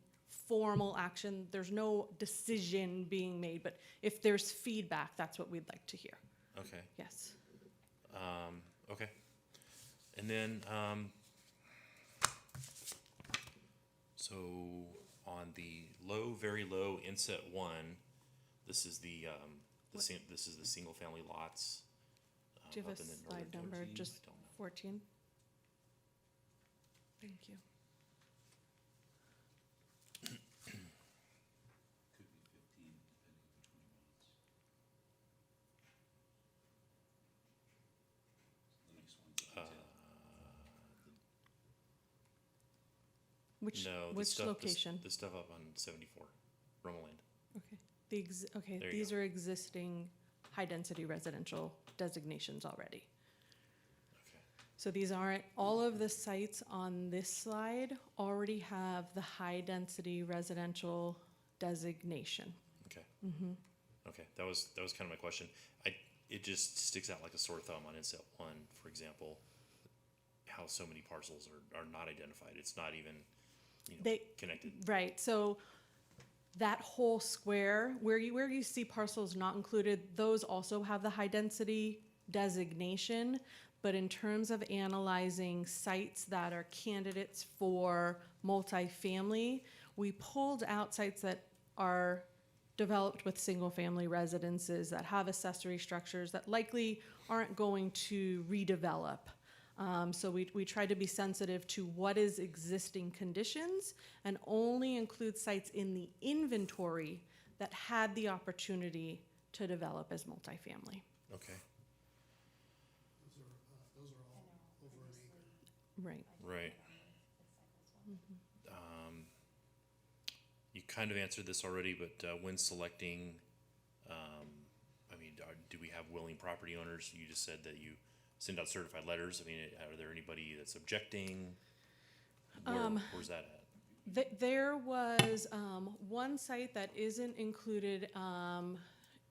formal action. There's no decision being made, but if there's feedback, that's what we'd like to hear. Okay. Yes. Okay. And then, so on the very low inset 1, this is the single family lots. Do you have up a in the slide northern number, Georgia? just I don't know. 14? Thank you. No, Which location? The stuff up on 74, Romoland. Okay, There you these go. are existing high-density residential designations already. So these aren't, all of the sites on this slide already have the high-density residential designation. Okay. Okay, that was kind of my question. It just sticks out like a sore thumb on inset one, for example, how so many parcels are not identified. It's not even, connected. Right, so that whole square, where you see parcels not included, those also have the high-density designation. But in terms of analyzing sites that are candidates for multifamily, we pulled out sites that are developed with single-family residences, that have accessory structures, that likely aren't going to redevelop. So we try to be sensitive to what is existing conditions and only include sites in the inventory that had the opportunity to develop as multifamily. Okay, Those are all over an acre. Right. right. You kind of answered this already, but when selecting, do we have willing property owners? You just said that you send out certified letters. I mean, are there anybody that's objecting? Where's that at? There was one site that isn't included.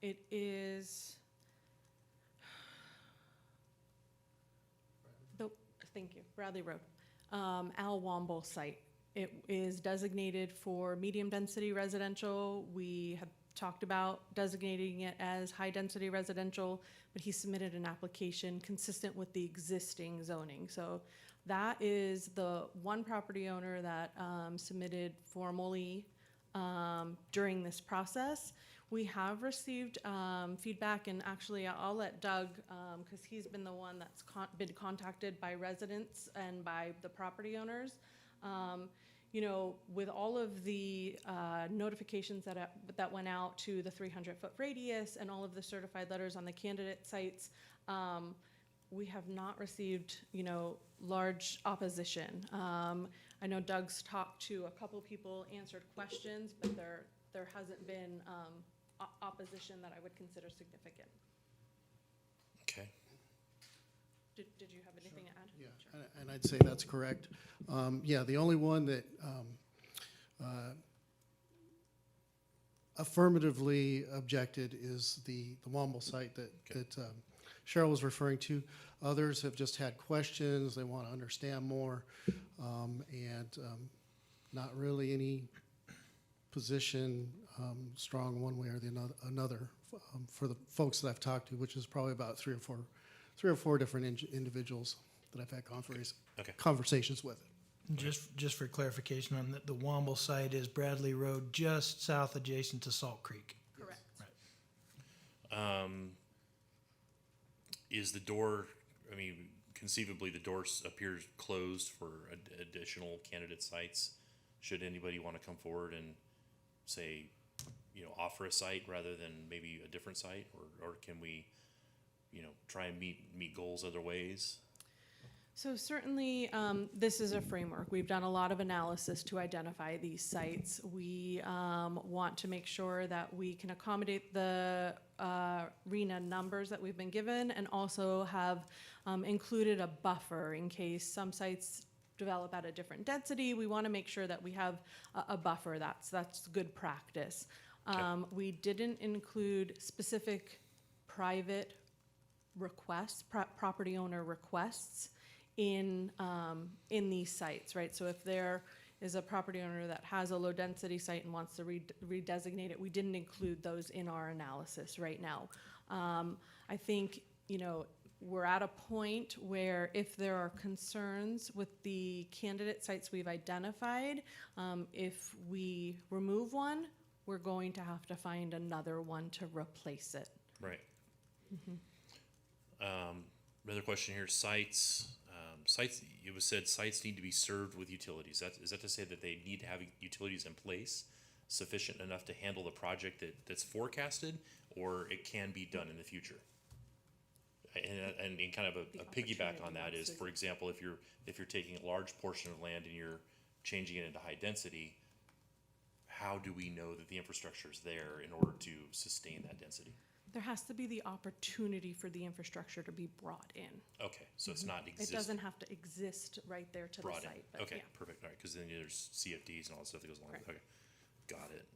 It is thank you, Bradley Road, Al Womble site. It is designated for medium-density residential. We have talked about designating it as high-density residential, but he submitted an application consistent with the existing zoning. So that is the one property owner that submitted formally during this process. We have received feedback, and actually I'll let Doug, because he's been the one that's been contacted by residents and by the property owners. With all of the notifications that went out to the 300-foot radius and all of the certified letters on the candidate sites, we have not received, large opposition. I know Doug's talked to a couple people, answered questions, but there hasn't been opposition that I would consider significant. Okay. Did you have anything to add? Yeah, Sure. and I'd say that's correct. The only one that affirmatively objected is the Womble site that Cheryl was referring to. Others have just had questions, they want to understand more, and not really any position strong one way or the another for the folks that I've talked to, which is probably about three or four different individuals that I've had conversations with. Just for clarification on the Womble site is Bradley Road, just south adjacent to Salt Creek. Correct. Is the door, conceivably the door appears closed for additional candidate sites? Should anybody want to come forward and say, offer a site rather than maybe a different site, or can we, try and meet goals other ways? So certainly, this is a framework. We've done a lot of analysis to identify these sites. We want to make sure that we can accommodate the RENA numbers that we've been given, and also have included a buffer in case some sites develop at a different density. We want to make sure that we have a buffer. That's good practice. We didn't include specific private requests, property owner requests in these sites, right? So if there is a property owner that has a low density site and wants to redesignate it, we didn't include those in our analysis right now. I think, we're at a point where if there are concerns with the candidate sites we've identified, if we remove one, we're going to have to find another one to replace it. Right. Another question here, sites, it was said sites need to be served with utilities. Is that to say that they need to have utilities in place sufficient enough to handle the project that's forecasted, or it can be done in the future? And kind of a piggyback on that is, for example, if you're taking a large portion of land and you're changing it into high density, how do we know that the infrastructure is there in order to sustain that density? There has to be the opportunity for the infrastructure to be brought in. Okay, so it's not It existing. doesn't have to exist right there to the Brought in. site, but Okay, yeah. perfect. All right, because then there's CFDs and all that stuff that goes along with it. Okay, got it.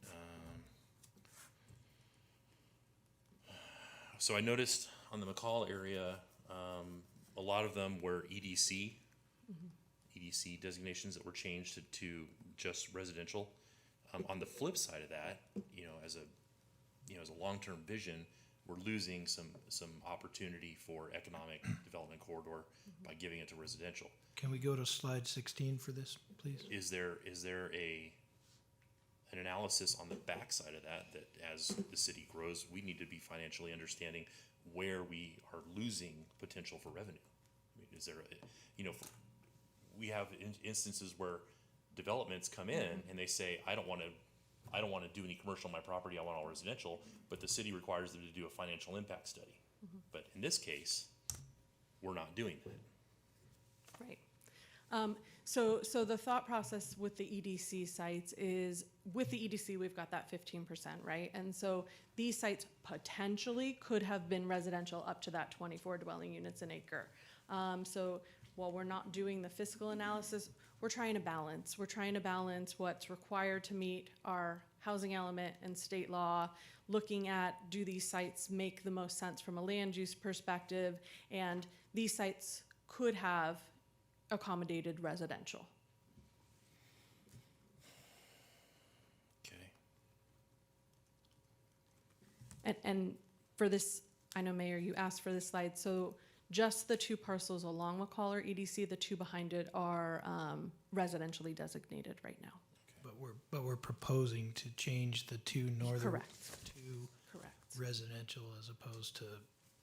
So I noticed on the McCall area, a lot of them were EDC, EDC designations that were changed to just residential. On the flip side of that, as a long-term vision, we're losing some opportunity for economic development corridor by giving it to residential. Can we go to slide 16 for this, please? Is there an analysis on the backside of that as the city grows, we need to be financially understanding where we are losing potential for revenue? I mean, is there, we have instances where developments come in and they say, I don't want to do any commercial on my property, I want all residential, but the city requires them to do a financial impact study. But in this case, we're not doing that. Right. So the thought process with the EDC sites is, with the EDC, we've got that 15%, right? And so these sites potentially could have been residential up to that 24 dwelling units an acre. So while we're not doing the fiscal analysis, we're trying to balance. We're trying to balance what's required to meet our housing element and state law, looking at, do these sites make the most sense from a land use perspective? And these sites could have accommodated residential. Okay. And for this, I know, Mayor, you asked for this slide, so just the two parcels along McCall or EDC, the two behind it are residentially designated right now. But we're proposing to change the two northern Correct. to Correct. residential as opposed to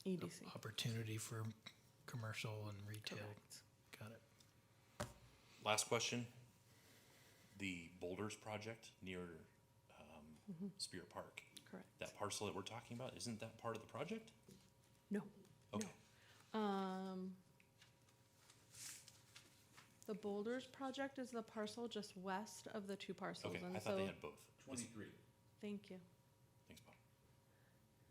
EDC. opportunity for commercial and retail. Correct. Got it. Last question. The Boulders project near Spirit Park, Correct. that parcel that we're talking about, isn't that part of the project? No. Okay. The Boulders project is the parcel just west of the two parcels. Okay, And I thought they so- had both. 23. Thank you. Thanks, Bob.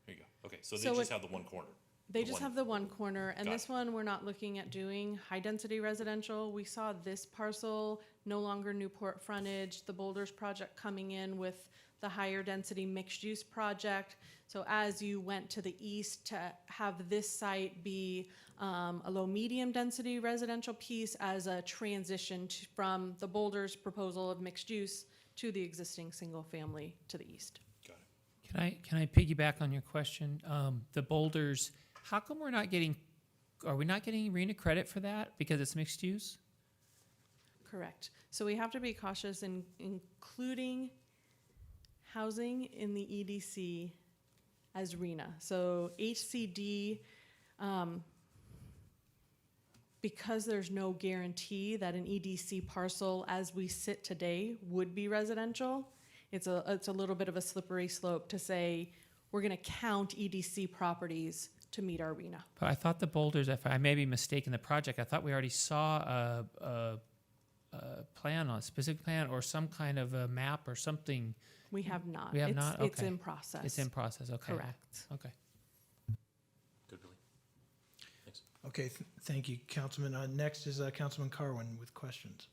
Here you go. Okay, so they So just it- have the one corner. They The just one- have the one corner, and Got this it. one, we're not looking at doing high-density residential. We saw this parcel, no longer Newport frontage, the Boulders project coming in with the higher density mixed-use project. So as you went to the east to have this site be a low-medium density residential piece as a transition from the Boulders proposal of mixed use to the existing single-family to the east. Got it. Can I piggyback on your question? The Boulders, how come are we not getting RENA credit for that because it's mixed use? Correct. So we have to be cautious in including housing in the EDC as RENA. So HCD, because there's no guarantee that an EDC parcel as we sit today would be residential, it's a little bit of a slippery slope to say we're going to count EDC properties to meet our RENA. But I thought the Boulders, if I may be mistaken, the project, I thought we already saw a plan, a specific plan or some kind of a map or something. We have not. We have It's- not? It's Okay. in process. It's in process, okay. Correct. Okay. Good, Billy. Thanks. Okay, thank you, Councilman. Next is Councilman Carwin with questions.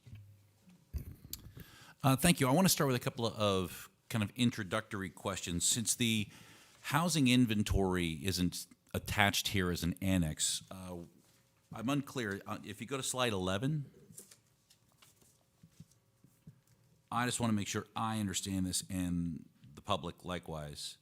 Thank you. I want to start with a couple of kind of introductory questions. Since the housing inventory isn't attached here as an annex, I'm unclear. If you go to slide 11, I just want to make sure I understand this and the public likewise.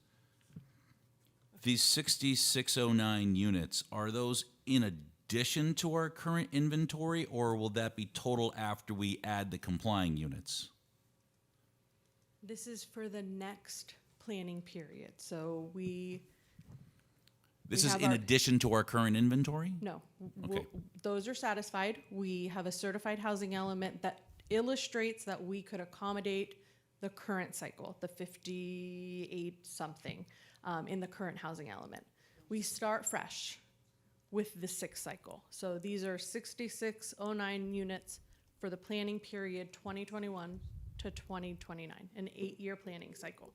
These 6609 units, are those in addition to our current inventory, or will that be total after we add the complying units? This is for the next planning period, so we This We is have in our- addition to our current inventory? no. Okay. Those are satisfied. We have a certified housing element that illustrates that we could accommodate the current cycle, the 58 something, in the current housing element. We start fresh with the sixth cycle. So these are 6609 units for the planning period 2021 to 2029, an 8-year planning cycle.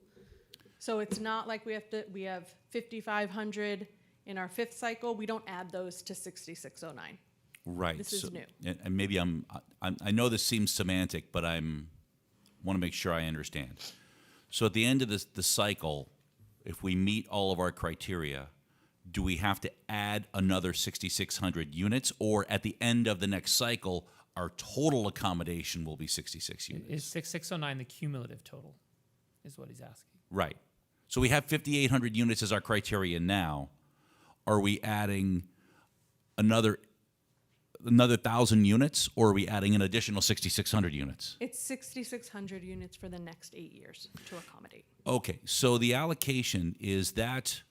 So it's not like we have 5,500 in our fifth cycle. We don't add those to 6609. Right. This is so- new. And maybe I know this seems semantic, but want to make sure I understand. So at the end of the cycle, if we meet all of our criteria, do we have to add another 6,600 units? Or at the end of the next cycle, our total accommodation will be 66 units? Is 6609 the cumulative total, is what he's asking. Right. So we have 5,800 units as our criteria now. Are we adding another 1,000 units, or are we adding an additional 6,600 units? It's 6,600 units for the next 8 years to accommodate. Okay, so the allocation, is that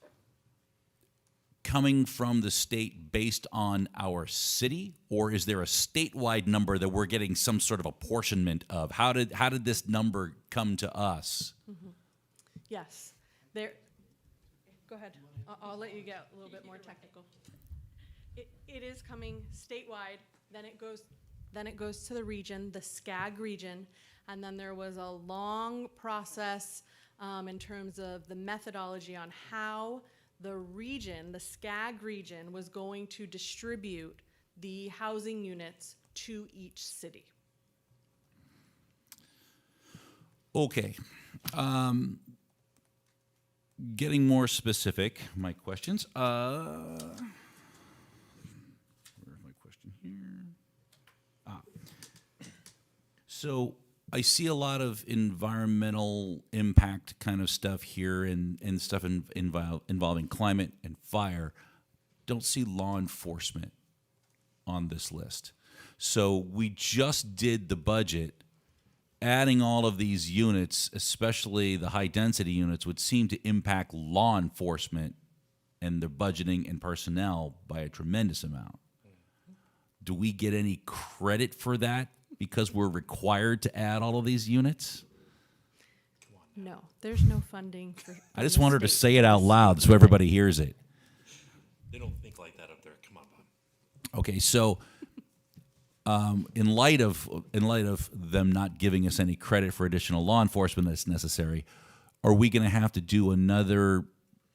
coming from the state based on our city, or is there a statewide number that we're getting some sort of apportionment of? How did this number come to us? Yes. Go ahead. I'll let you get a little bit more technical. It is coming statewide, then it goes to the region, the SCAG region, and then there was a long process in terms of the methodology on how the region, the SCAG region, was going to distribute the housing units to each city. Okay. Getting more specific, my questions. Where's my question here? So I see a lot of environmental impact kind of stuff here and stuff involving climate and fire. Don't see law enforcement on this list. So we just did the budget. Adding all of these units, especially the high-density units, would seem to impact law enforcement and their budgeting and personnel by a tremendous amount. Do we get any credit for that because we're required to add all of these units? No, there's no funding for. I just want her to say it out loud so everybody hears it. They don't think like that up there. Come on, Bob. Okay, so in light of them not giving us any credit for additional law enforcement that's necessary, are we going to have to do another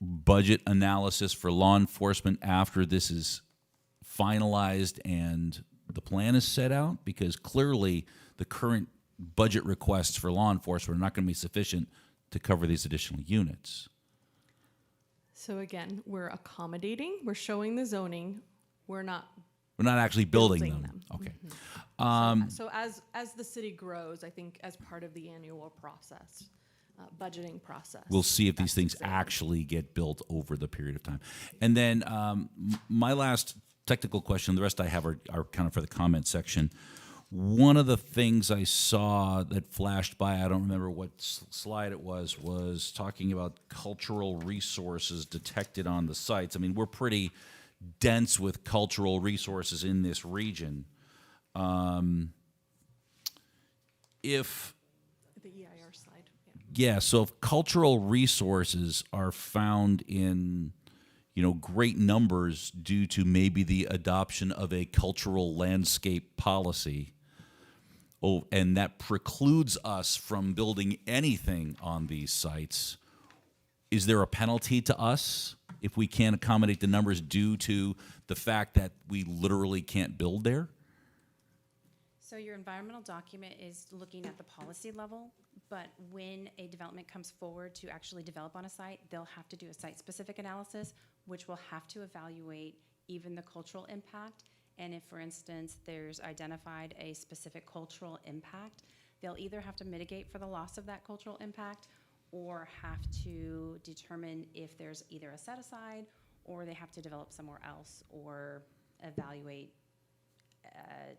budget analysis for law enforcement after this is finalized and the plan is set out? Because clearly the current budget requests for law enforcement are not going to be sufficient to cover these additional units. So again, we're accommodating, we're showing the zoning, we're not. We're not actually building Building them. them. Okay. So as the city grows, I think as part of the annual process, budgeting process. We'll see if these that's things examined. actually get built over the period of time. And then my last technical question, the rest I have are kind of for the comment section. One of the things I saw that flashed by, I don't remember what slide it was talking about cultural resources detected on the sites. I mean, we're pretty dense with cultural resources in this region. If The EIR slide, yeah. Yeah, so if cultural resources are found in, great numbers due to maybe the adoption of a cultural landscape policy, and that precludes us from building anything on these sites, is there a penalty to us if we can't accommodate the numbers due to the fact that we literally can't build there? So your environmental document is looking at the policy level, but when a development comes forward to actually develop on a site, they'll have to do a site-specific analysis, which will have to evaluate even the cultural impact. And if, for instance, there's identified a specific cultural impact, they'll either have to mitigate for the loss of that cultural impact or have to determine if there's either a set-aside or they have to develop somewhere else or evaluate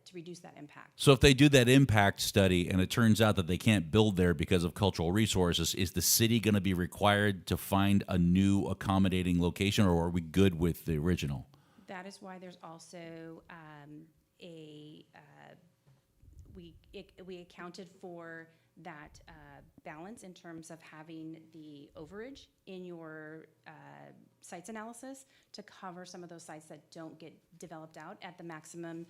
to reduce that impact. So if they do that impact study and it turns out that they can't build there because of cultural resources, is the city going to be required to find a new accommodating location, or are we good with the original? That is why there's also we accounted for that balance in terms of having the overage in your sites analysis to cover some of those sites that don't get developed out at the maximum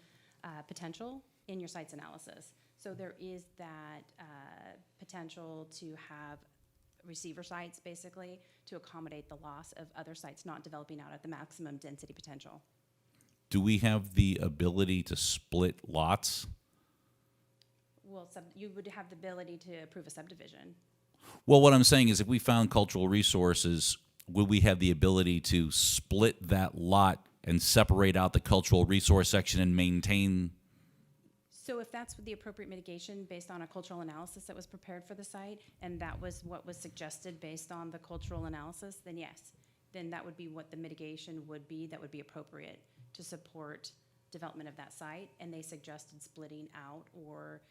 potential in your sites analysis. So there is that potential to have receiver sites, basically, to accommodate the loss of other sites not developing out at the maximum density potential. Do we have the ability to split lots? Well, you would have the ability to approve a subdivision. Well, what I'm saying is if we found cultural resources, would we have the ability to split that lot and separate out the cultural resource section and maintain? So if that's the appropriate mitigation based on a cultural analysis that was prepared for the site, and that was what was suggested based on the cultural analysis, then yes, then that would be what the mitigation would be that would be appropriate to support development of that site. And they suggested splitting out or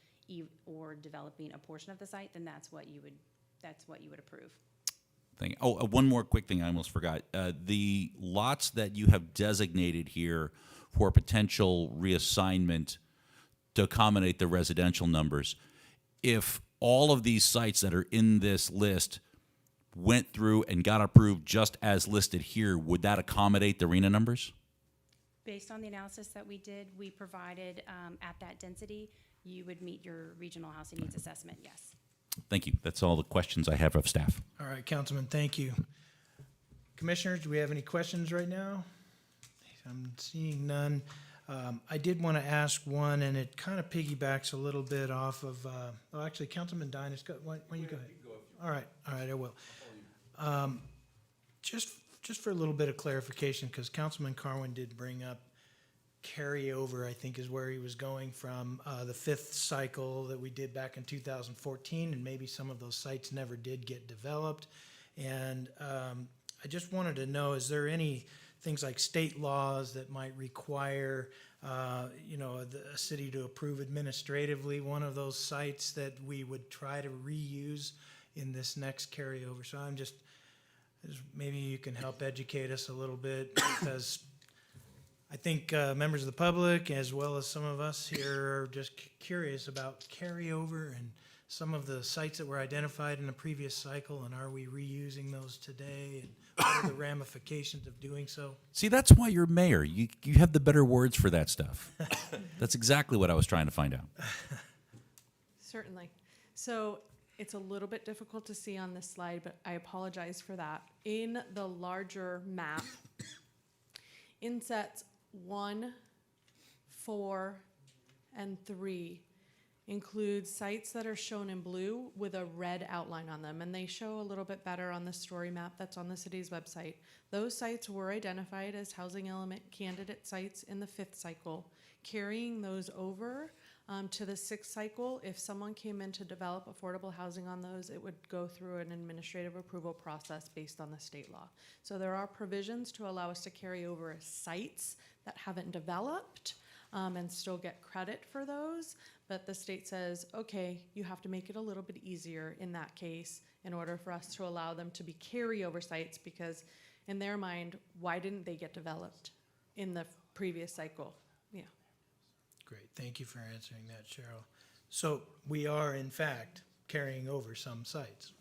developing a portion of the site, then that's what you would approve. Thing. Oh, one more quick thing I almost forgot. The lots that you have designated here for potential reassignment to accommodate the residential numbers, if all of these sites that are in this list went through and got approved just as listed here, would that accommodate the RHNA numbers? Based on the analysis that we did, we provided at that density, you would meet your regional housing needs assessment, yes. Thank you. That's all the questions I have of staff. All right, Councilman, thank you. Commissioners, do we have any questions right now? I'm seeing none. I did want to ask one, and it kind of piggybacks a little bit off of, actually, Councilman Dynas, why don't you go ahead? All right, I will. Just for a little bit of clarification, because Councilman Carwin did bring up carryover, I think is where he was going from, the fifth cycle that we did back in 2014, and maybe some of those sites never did get developed. And I just wanted to know, is there any things like state laws that might require, a city to approve administratively one of those sites that we would try to reuse in this next carryover? So maybe you can help educate us a little bit, because I think members of the public, as well as some of us here, are just curious about carryover and some of the sites that were identified in the previous cycle, and are we reusing those today, and what are the ramifications of doing so? See, that's why you're mayor. You have the better words for that stuff. That's exactly what I was trying to find out. Certainly. So it's a little bit difficult to see on this slide, but I apologize for that. In the larger map, in sets 1, 4, and 3 include sites that are shown in blue with a red outline on them, and they show a little bit better on the story map that's on the city's website. Those sites were identified as housing element candidate sites in the fifth cycle. Carrying those over to the sixth cycle, if someone came in to develop affordable housing on those, it would go through an administrative approval process based on the state law. So there are provisions to allow us to carry over sites that haven't developed and still get credit for those, but the state says, okay, you have to make it a little bit easier in that case in order for us to allow them to be carryover sites, because in their mind, why didn't they get developed in the previous cycle? Yeah. Great, thank you for answering that, Cheryl. So we are, in fact, carrying over some sites.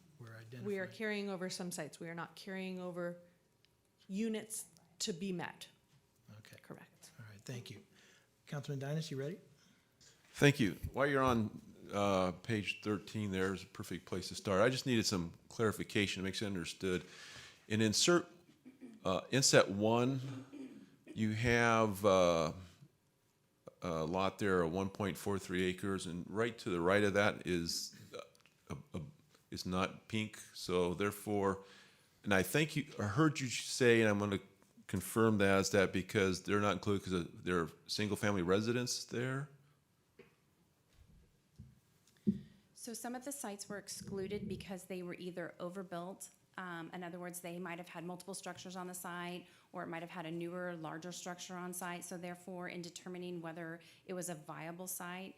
We are carrying over some sites. We are not carrying over units to be met. Okay, Correct. all right, thank you. Councilman Dynas, you ready? Thank you. While you're on page 13, there's a perfect place to start. I just needed some clarification to make sure I understood. In inset 1, you have a lot there of 1.43 acres, and right to the right of that is not pink. So therefore, and I think I heard you say, and I'm going to confirm that, is that because they're not included because there are single-family residents there? So some of the sites were excluded because they were either overbuilt. In other words, they might have had multiple structures on the site, or it might have had a newer, larger structure on site. So therefore, in determining whether it was a viable site,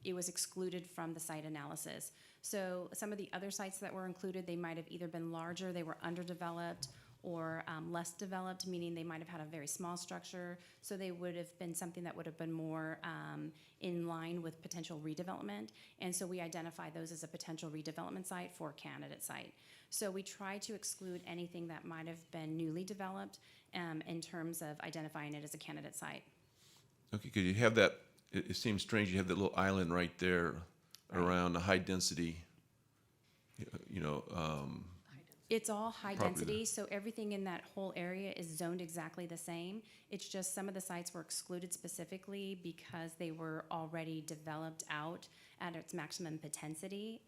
it was excluded from the site analysis. So some of the other sites that were included, they might have either been larger, they were underdeveloped, or less developed, meaning they might have had a very small structure. So they would have been something that would have been more in line with potential redevelopment. And so we identify those as a potential redevelopment site for a candidate site. So we try to exclude anything that might have been newly developed in terms of identifying it as a candidate site. Okay, because you have that, it seems strange, you have that little island right there around the high density you know, It's all high Property there. density, so everything in that whole area is zoned exactly the same. It's just some of the sites were excluded specifically because they were already developed out at its maximum intensity.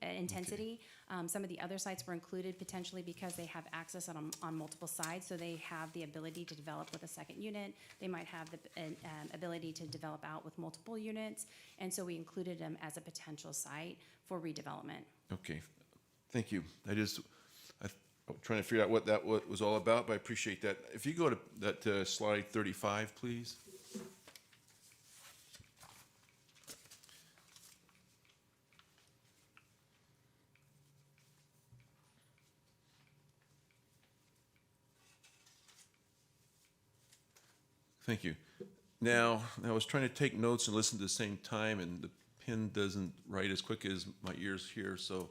Some of the other sites were included potentially because they have access on multiple sides, so they have the ability to develop with a second unit. They might have the ability to develop out with multiple units, and so we included them as a potential site for redevelopment. okay, thank you. I'm trying to figure out what that was all about, but I appreciate that. If you go to that slide 35, please. Thank you. Now, I was trying to take notes and listen at the same time, and the pen doesn't write as quick as my ears hear, so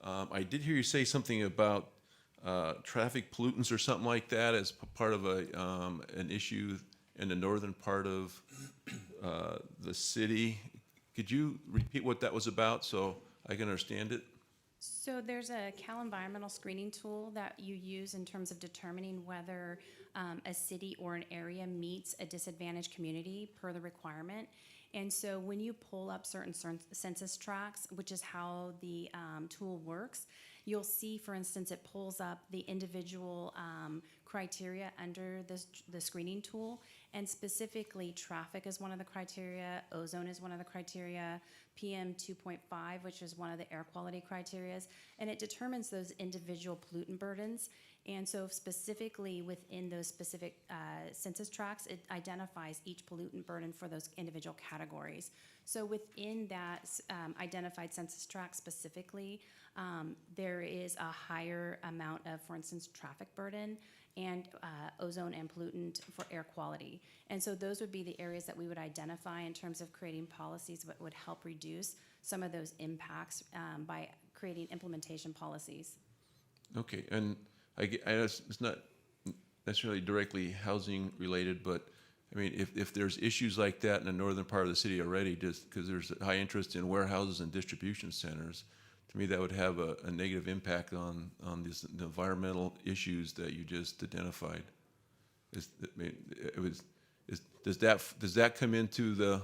I did hear you say something about traffic pollutants or something like that as part of an issue in the northern part of the city. Could you repeat what that was about so I can understand it? So there's a Cal environmental screening tool that you use in terms of determining whether a city or an area meets a disadvantaged community per the requirement. And so when you pull up certain census tracts, which is how the tool works, you'll see, for instance, it pulls up the individual criteria under the screening tool, and specifically traffic is one of the criteria, ozone is one of the criteria, PM 2.5, which is one of the air quality criterias, and it determines those individual pollutant burdens. And so specifically within those specific census tracts, it identifies each pollutant burden for those individual categories. So within that identified census tract specifically, there is a higher amount of, for instance, traffic burden and ozone and pollutant for air quality. And so those would be the areas that we would identify in terms of creating policies that would help reduce some of those impacts by creating implementation policies. Okay, and I it's not necessarily directly housing related, but I mean, if there's issues like that in the northern part of the city already, just because there's a high interest in warehouses and distribution centers, to me, that would have a negative impact on the environmental issues that you just identified. Does that come into the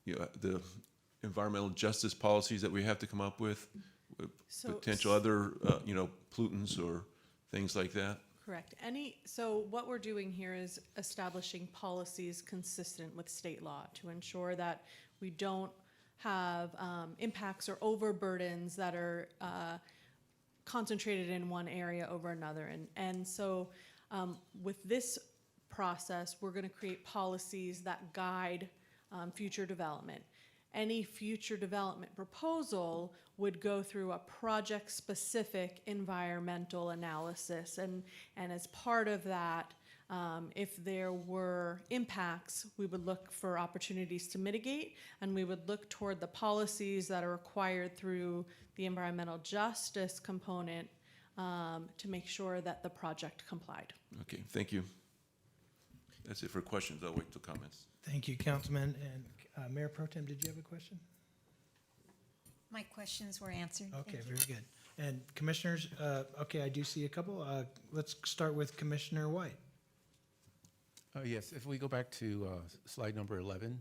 the environmental justice policies that we have to come up with potential other pollutants or things like that? Correct. So what we're doing here is establishing policies consistent with state law to ensure that we don't have impacts or overburdens that are concentrated in one area over another. And so with this process, we're going to create policies that guide future development. Any future development proposal would go through a project-specific environmental analysis. And as part of that, if there were impacts, we would look for opportunities to mitigate, and we would look toward the policies that are required through the environmental justice component to make sure that the project complied. Okay, thank you. That's it for questions. I'll wait till comments. Thank you, Councilman. And Mayor Pro Tem, did you have a question? My questions were answered. Okay, Thank you. very good. And commissioners, okay, I do see a couple. Let's start with Commissioner White. Yes, if we go back to slide number 11.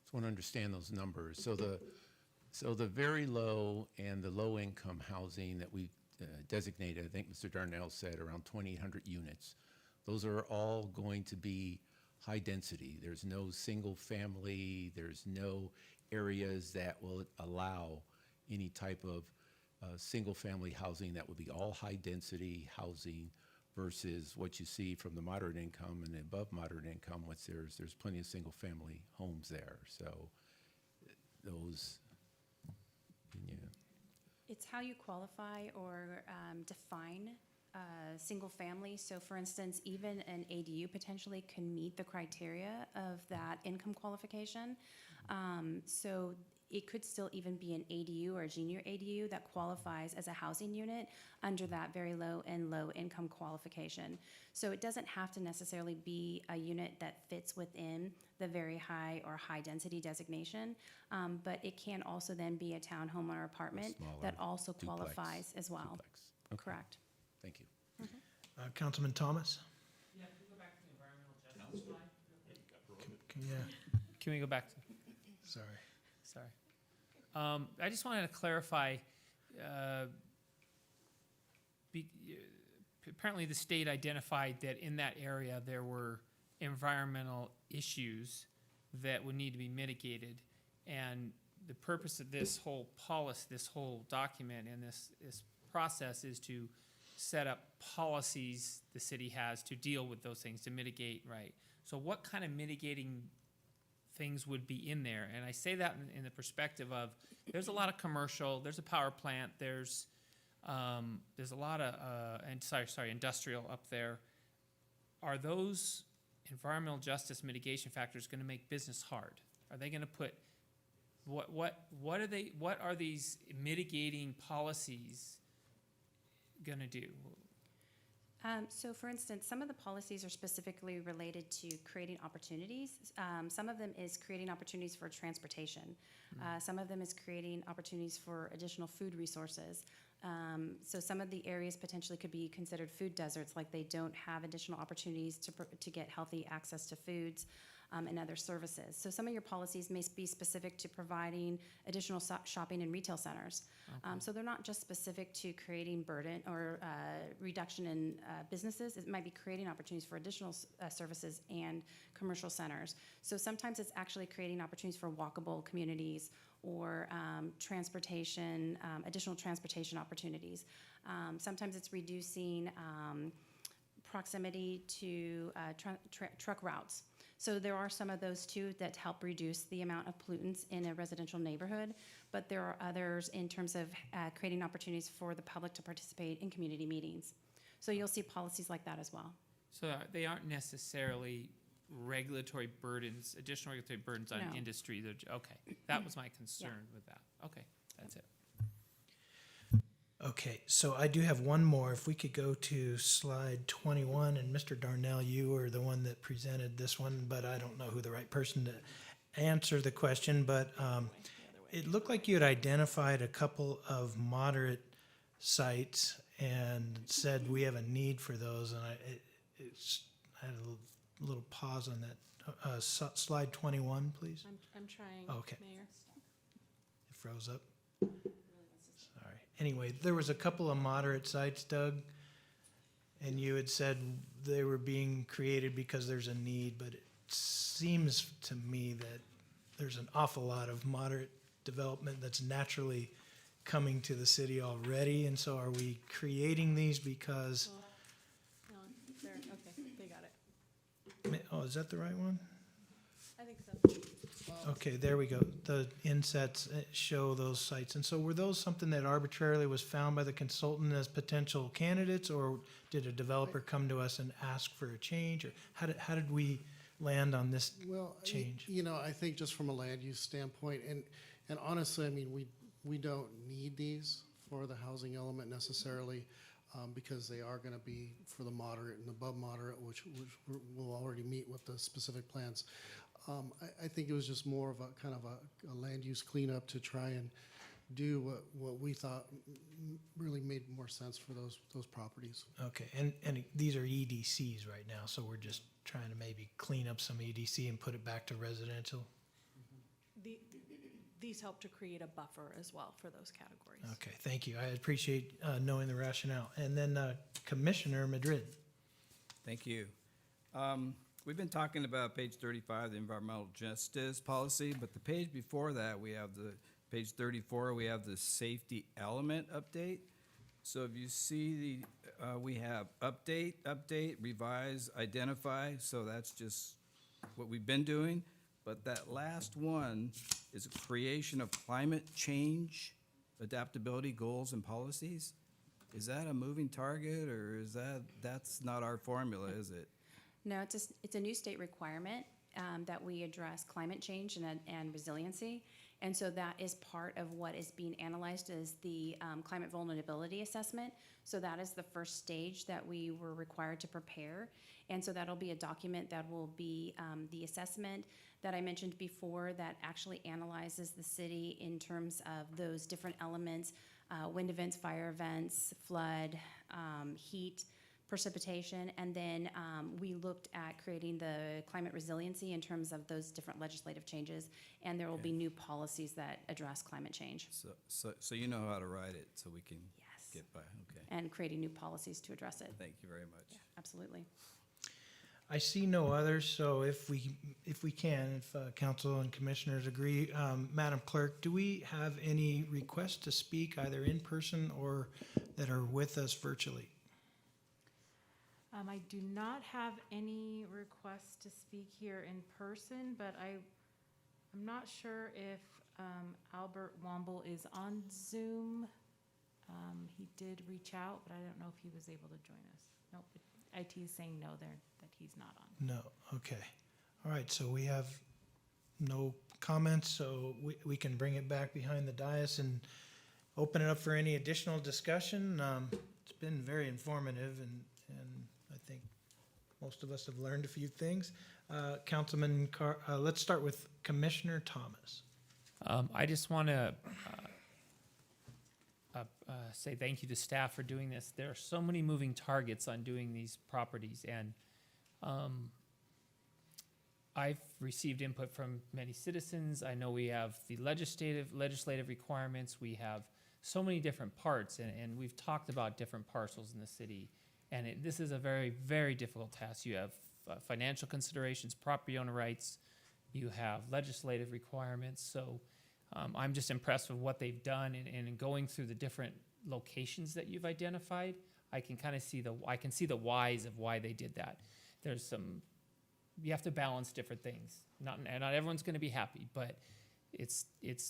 Just want to understand those numbers. So the very low and the low income housing that we designated, I think Mr. Darnell said around 2,800 units. Those are all going to be high density. There's no single family, there's no areas that will allow any type of single family housing. That would be all high density housing versus what you see from the moderate income and above moderate income, which there's plenty of single family homes there. So those, yeah. It's how you qualify or define single family. So for instance, even an ADU potentially can meet the criteria of that income qualification. So it could still even be an ADU or a junior ADU that qualifies as a housing unit under that very low and low income qualification. So it doesn't have to necessarily be a unit that fits within the very high or high density designation, but it can also then be a townhome or apartment that smaller also duplex. qualifies as well. Duplex. Okay. Correct. Thank you. Councilman Thomas? Yeah, can we go back to the environmental justice slide? Yeah, Can we go back to? sorry. Sorry. I just wanted to clarify, apparently the state identified that in that area there were environmental issues that would need to be mitigated. And the purpose of this whole policy, this whole document and this process is to set up policies the city has to deal with those things, to mitigate, right? So what kind of mitigating things would be in there? And I say that in the perspective of, there's a lot of commercial, there's a power plant, there's a lot of, industrial up there. Are those environmental justice mitigation factors gonna make business hard? Are they gonna put, what are these mitigating policies gonna do? So for instance, some of the policies are specifically related to creating opportunities. Some of them is creating opportunities for transportation. Some of them is creating opportunities for additional food resources. So some of the areas potentially could be considered food deserts, like they don't have additional opportunities to get healthy access to foods and other services. So some of your policies may be specific to providing additional shopping and retail centers. So they're not just specific to creating burden or reduction in businesses. It might be creating opportunities for additional services and commercial centers. So sometimes it's actually creating opportunities for walkable communities or transportation, additional transportation opportunities. Sometimes it's reducing proximity to truck routes. So there are some of those too that help reduce the amount of pollutants in a residential neighborhood, but there are others in terms of creating opportunities for the public to participate in community meetings. So you'll see policies like that as well. So they aren't necessarily regulatory burdens, additional regulatory burdens on No. industry. Okay, that was my concern with that. Okay, that's it. Okay, so I do have one more. If we could go to slide 21, and Mr. Darnell, you were the one that presented this one, but I don't know who the right person to answer the question, but it looked like you had identified a couple of moderate sites and said we have a need for those, and I had a little pause on that. Slide 21, please. I'm trying, Okay. Mayor. It froze up. Sorry. Anyway, there was a couple of moderate sites, Doug, and you had said they were being created because there's a need, but it seems to me that there's an awful lot of moderate development that's naturally coming to the city already, and so are we creating these because, No, there, okay, they got it. oh, is that the right one? I think so. Okay, there we go. The insets show those sites. And so were those something that arbitrarily was found by the consultant as potential candidates, or did a developer come to us and ask for a change? Or how did we land on this Well, change? you know, I think just from a land use standpoint, and honestly, I mean, we don't need these for the housing element necessarily, because they are gonna be for the moderate and above moderate, which will already meet with the specific plans. I think it was just more of a kind of a land use cleanup to try and do what we thought really made more sense for those properties. Okay, and these are EDCs right now, so we're just trying to maybe clean up some EDC and put it back to residential? These help to create a buffer as well for those categories. Okay, thank you. I appreciate knowing the rationale. And then Commissioner Madrid. Thank you. We've been talking about page 35, the environmental justice policy, but the page before that, we have the page 34, we have the safety element update. So if you see we have update, revise, identify, so that's just what we've been doing. But that last one is creation of climate change, adaptability goals and policies. Is that a moving target, or is that's not our formula, is it? No, it's a new state requirement that we address climate change and resiliency. And so that is part of what is being analyzed is the climate vulnerability assessment. So that is the first stage that we were required to prepare. And so that'll be a document that will be the assessment that I mentioned before that actually analyzes the city in terms of those different elements, wind events, fire events, flood, heat, precipitation, and then we looked at creating the climate resiliency in terms of those different legislative changes, and there will be new policies that address climate change. So you know how to write it, so we can Yes. get by, okay. And creating new policies to address it. Thank you very much. Yeah, absolutely. I see no others, so if council and commissioners agree, Madam Clerk, do we have any requests to speak either in person or that are with us virtually? I do not have any requests to speak here in person, but I'm not sure if Albert Womble is on Zoom. He did reach out, but I don't know if he was able to join us. Nope, IT is saying no there, that he's not on. No, okay. All right, so we have no comments, so we can bring it back behind the dais and open it up for any additional discussion. It's been very informative, and I think most of us have learned a few things. Councilman let's start with Commissioner Thomas. I just want to say thank you to staff for doing this. There are so many moving targets on doing these properties, and I've received input from many citizens. I know we have the legislative requirements. We have so many different parts, and we've talked about different parcels in the city. And this is a very, very difficult task. You have financial considerations, property owner rights, you have legislative requirements. So I'm just impressed with what they've done, and going through the different locations that you've identified, I can kind of see the whys of why they did that. You have to balance different things. Not everyone's going to be happy, but it's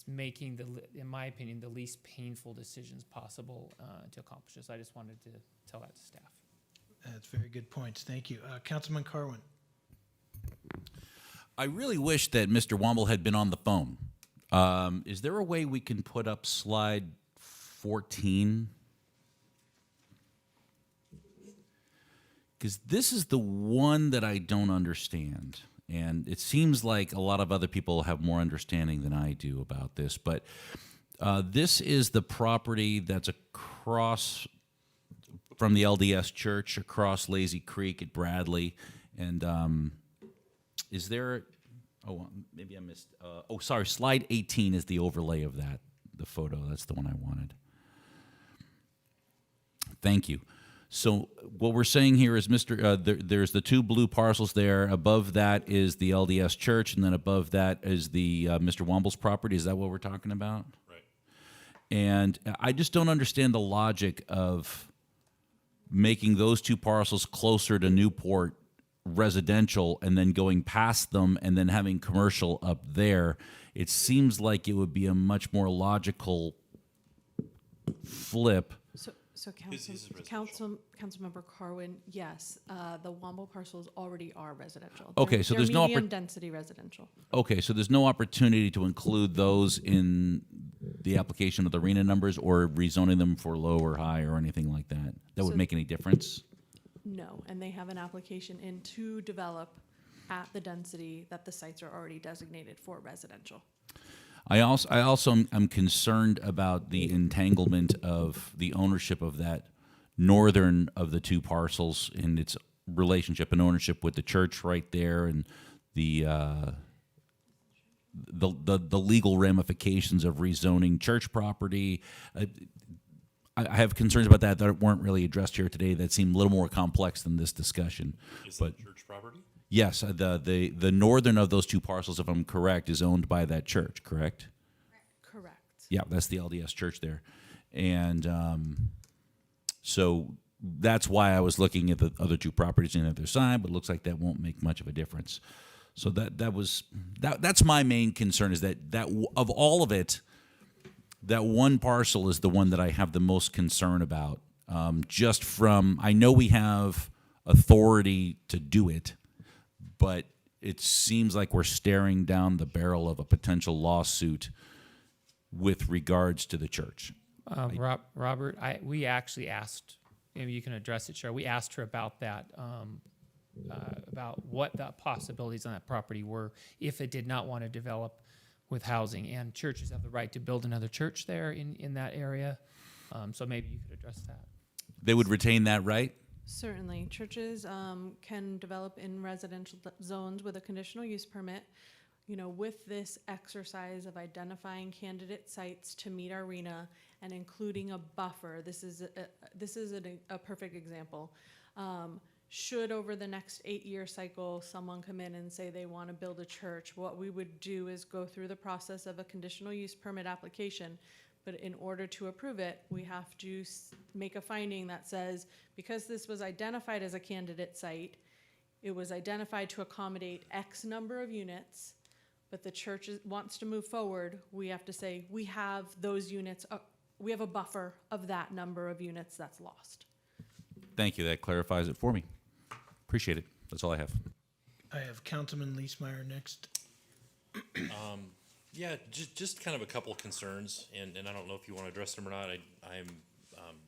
making in my opinion, the least painful decisions possible to accomplish this. I just wanted to tell that to staff. That's very good points. Thank you. Councilman Carwin. I really wish that Mr. Womble had been on the phone. Is there a way we can put up slide 14? Because this is the one that I don't understand. And it seems like a lot of other people have more understanding than I do about this. But this is the property that's across from the LDS Church, across Lazy Creek at Bradley. And is there... Oh, maybe I missed... sorry, slide 18 is the overlay of that, the photo. That's the one I wanted. Thank you. So what we're saying here is, there's the two blue parcels there. Above that is the LDS Church, and then above that is the Mr. Womble's property. Is that what we're talking about? Right. And I just don't understand the logic of making those two parcels closer to Newport residential and then going past them and then having commercial up there. It seems like it would be a much more logical flip. So His is residential. Councilmember Carwin, yes, the Womble parcels already are residential. Okay, so They're there's no medium density residential. Okay, so there's no opportunity to include those in the application of the RENA numbers or rezoning them for low or high or anything like that? That would So- make any difference? No, and they have an application in to develop at the density that the sites are already designated for residential. I also am concerned about the entanglement of the ownership of that northern of the two parcels and its relationship and ownership with the church right there, and the legal ramifications of rezoning church property. I have concerns about that weren't really addressed here today. That seem a little more complex than this discussion. Is But that church property? yes, the northern of those two parcels, if I'm correct, is owned by that church, correct? Correct. Yeah, that's the LDS Church there. And so that's why I was looking at the other two properties on the other side, but it looks like that won't make much of a difference. So that's my main concern, is that of all of it, that one parcel is the one that I have the most concern about. Just from, I know we have authority to do it, but it seems like we're staring down the barrel of a potential lawsuit with regards to the church? Robert, we actually asked, maybe you can address it, Cheryl. We asked her about that, about what the possibilities on that property were if it did not want to develop with housing. And churches have the right to build another church there in that area. So maybe you could address that. They would retain that right? Certainly. Churches can develop in residential zones with a conditional use permit. You know, with this exercise of identifying candidate sites to meet our RENA and including a buffer, this is a perfect example. Should over the next 8-year cycle someone come in and say they want to build a church, what we would do is go through the process of a conditional use permit application. But in order to approve it, we have to make a finding that says, because this was identified as a candidate site, it was identified to accommodate X number of units, but the church wants to move forward, we have to say, we have those units, we have a buffer of that number of units that's lost. Thank you. That clarifies it for me. Appreciate it. That's all I have. I have Councilman Leesmeyer next. Yeah, just kind of a couple of concerns, and I don't know if you want to address them or not. I'm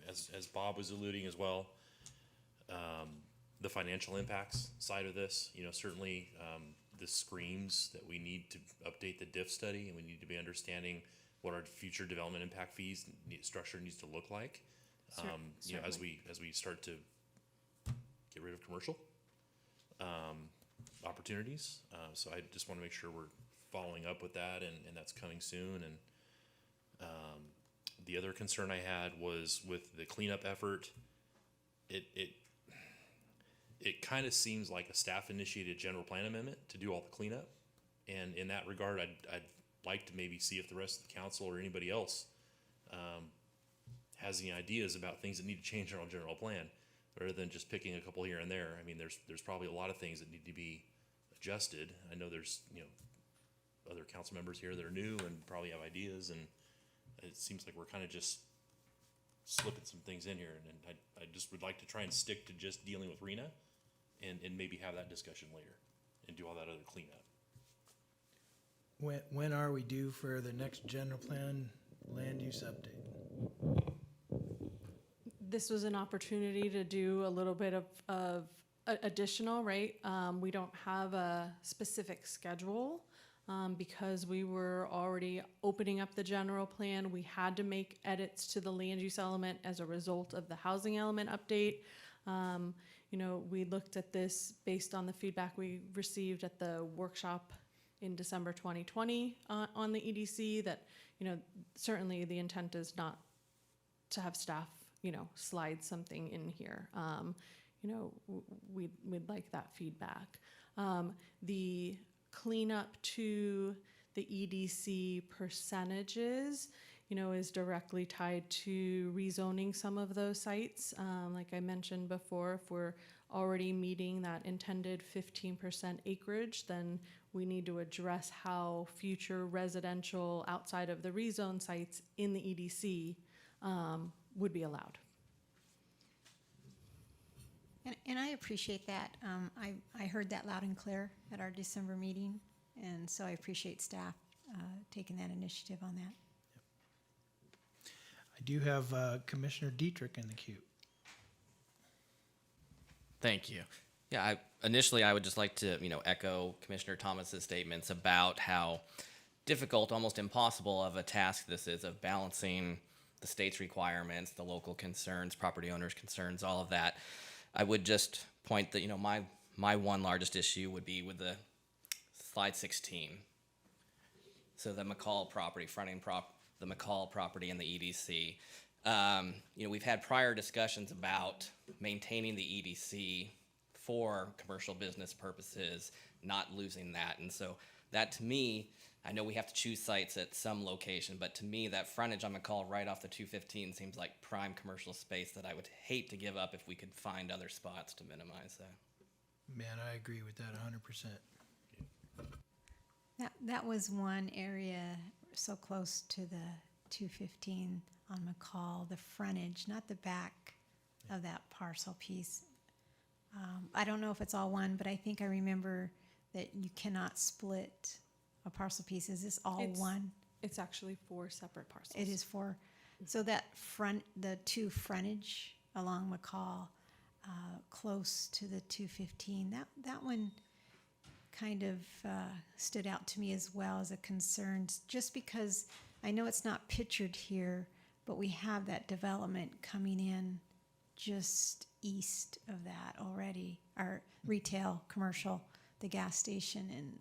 as Bob was alluding as well, the financial impacts side of this, certainly this screams that we need to update the diff study, and we need to be understanding what our future development impact fees structure needs to look like. As we start to get rid of commercial opportunities. So I just want to make sure we're following up with that, and that's coming soon. And the other concern I had was with the cleanup effort. It kind of seems like a staff-initiated general plan amendment to do all the cleanup. And in that regard, I'd like to maybe see if the rest of the council or anybody else has any ideas about things that need to change in our general plan, rather than just picking a couple here and there. I mean, there's probably a lot of things that need to be adjusted. I know there's other council members here that are new and probably have ideas, and it seems like we're kind of just slipping some things in here. And I just would like to try and stick to just dealing with RENA, and maybe have that discussion later and do all that other cleanup. When are we due for the next general plan land use update? This was an opportunity to do a little bit of additional, right? We don't have a specific schedule because we were already opening up the general plan. We had to make edits to the land use element as a result of the housing element update. We looked at this based on the feedback we received at the workshop in December 2020 on the EDC, that, certainly the intent is not to have staff, slide something in here. We'd like that feedback. The cleanup to the EDC percentages, is directly tied to rezoning some of those sites. Like I mentioned before, if we're already meeting that intended 15% acreage, then we need to address how future residential outside of the rezone sites in the EDC would be allowed. And I appreciate that. I heard that loud and clear at our December meeting, and so I appreciate staff taking that initiative on that. I do have Commissioner Dietrich in the queue. Thank you. Yeah, initially I would just like to, echo Commissioner Thomas's statements about how difficult, almost impossible of a task this is of balancing the state's requirements, the local concerns, property owners' concerns, all of that. I would just point that, my one largest issue would be with the slide 16. So the McCall property, the McCall property in the EDC. We've had prior discussions about maintaining the EDC for commercial business purposes, not losing that. And so that, to me, I know we have to choose sites at some location, but to me, that frontage on McCall right off the 215 seems like prime commercial space that I would hate to give up if we could find other spots to minimize that. Man, I agree with that 100%. That was one area so close to the 215 on McCall, the frontage, not the back of that parcel piece. I don't know if it's all one, but I think I remember that you cannot split a parcel piece. Is this all one? It's actually 4 separate parcels. It is for, so that the 2 frontage along McCall, close to the 215, that one kind of stood out to me as well as a concern, just because I know it's not pictured here, but we have that development coming in just east of that already, our retail, commercial, the gas station, and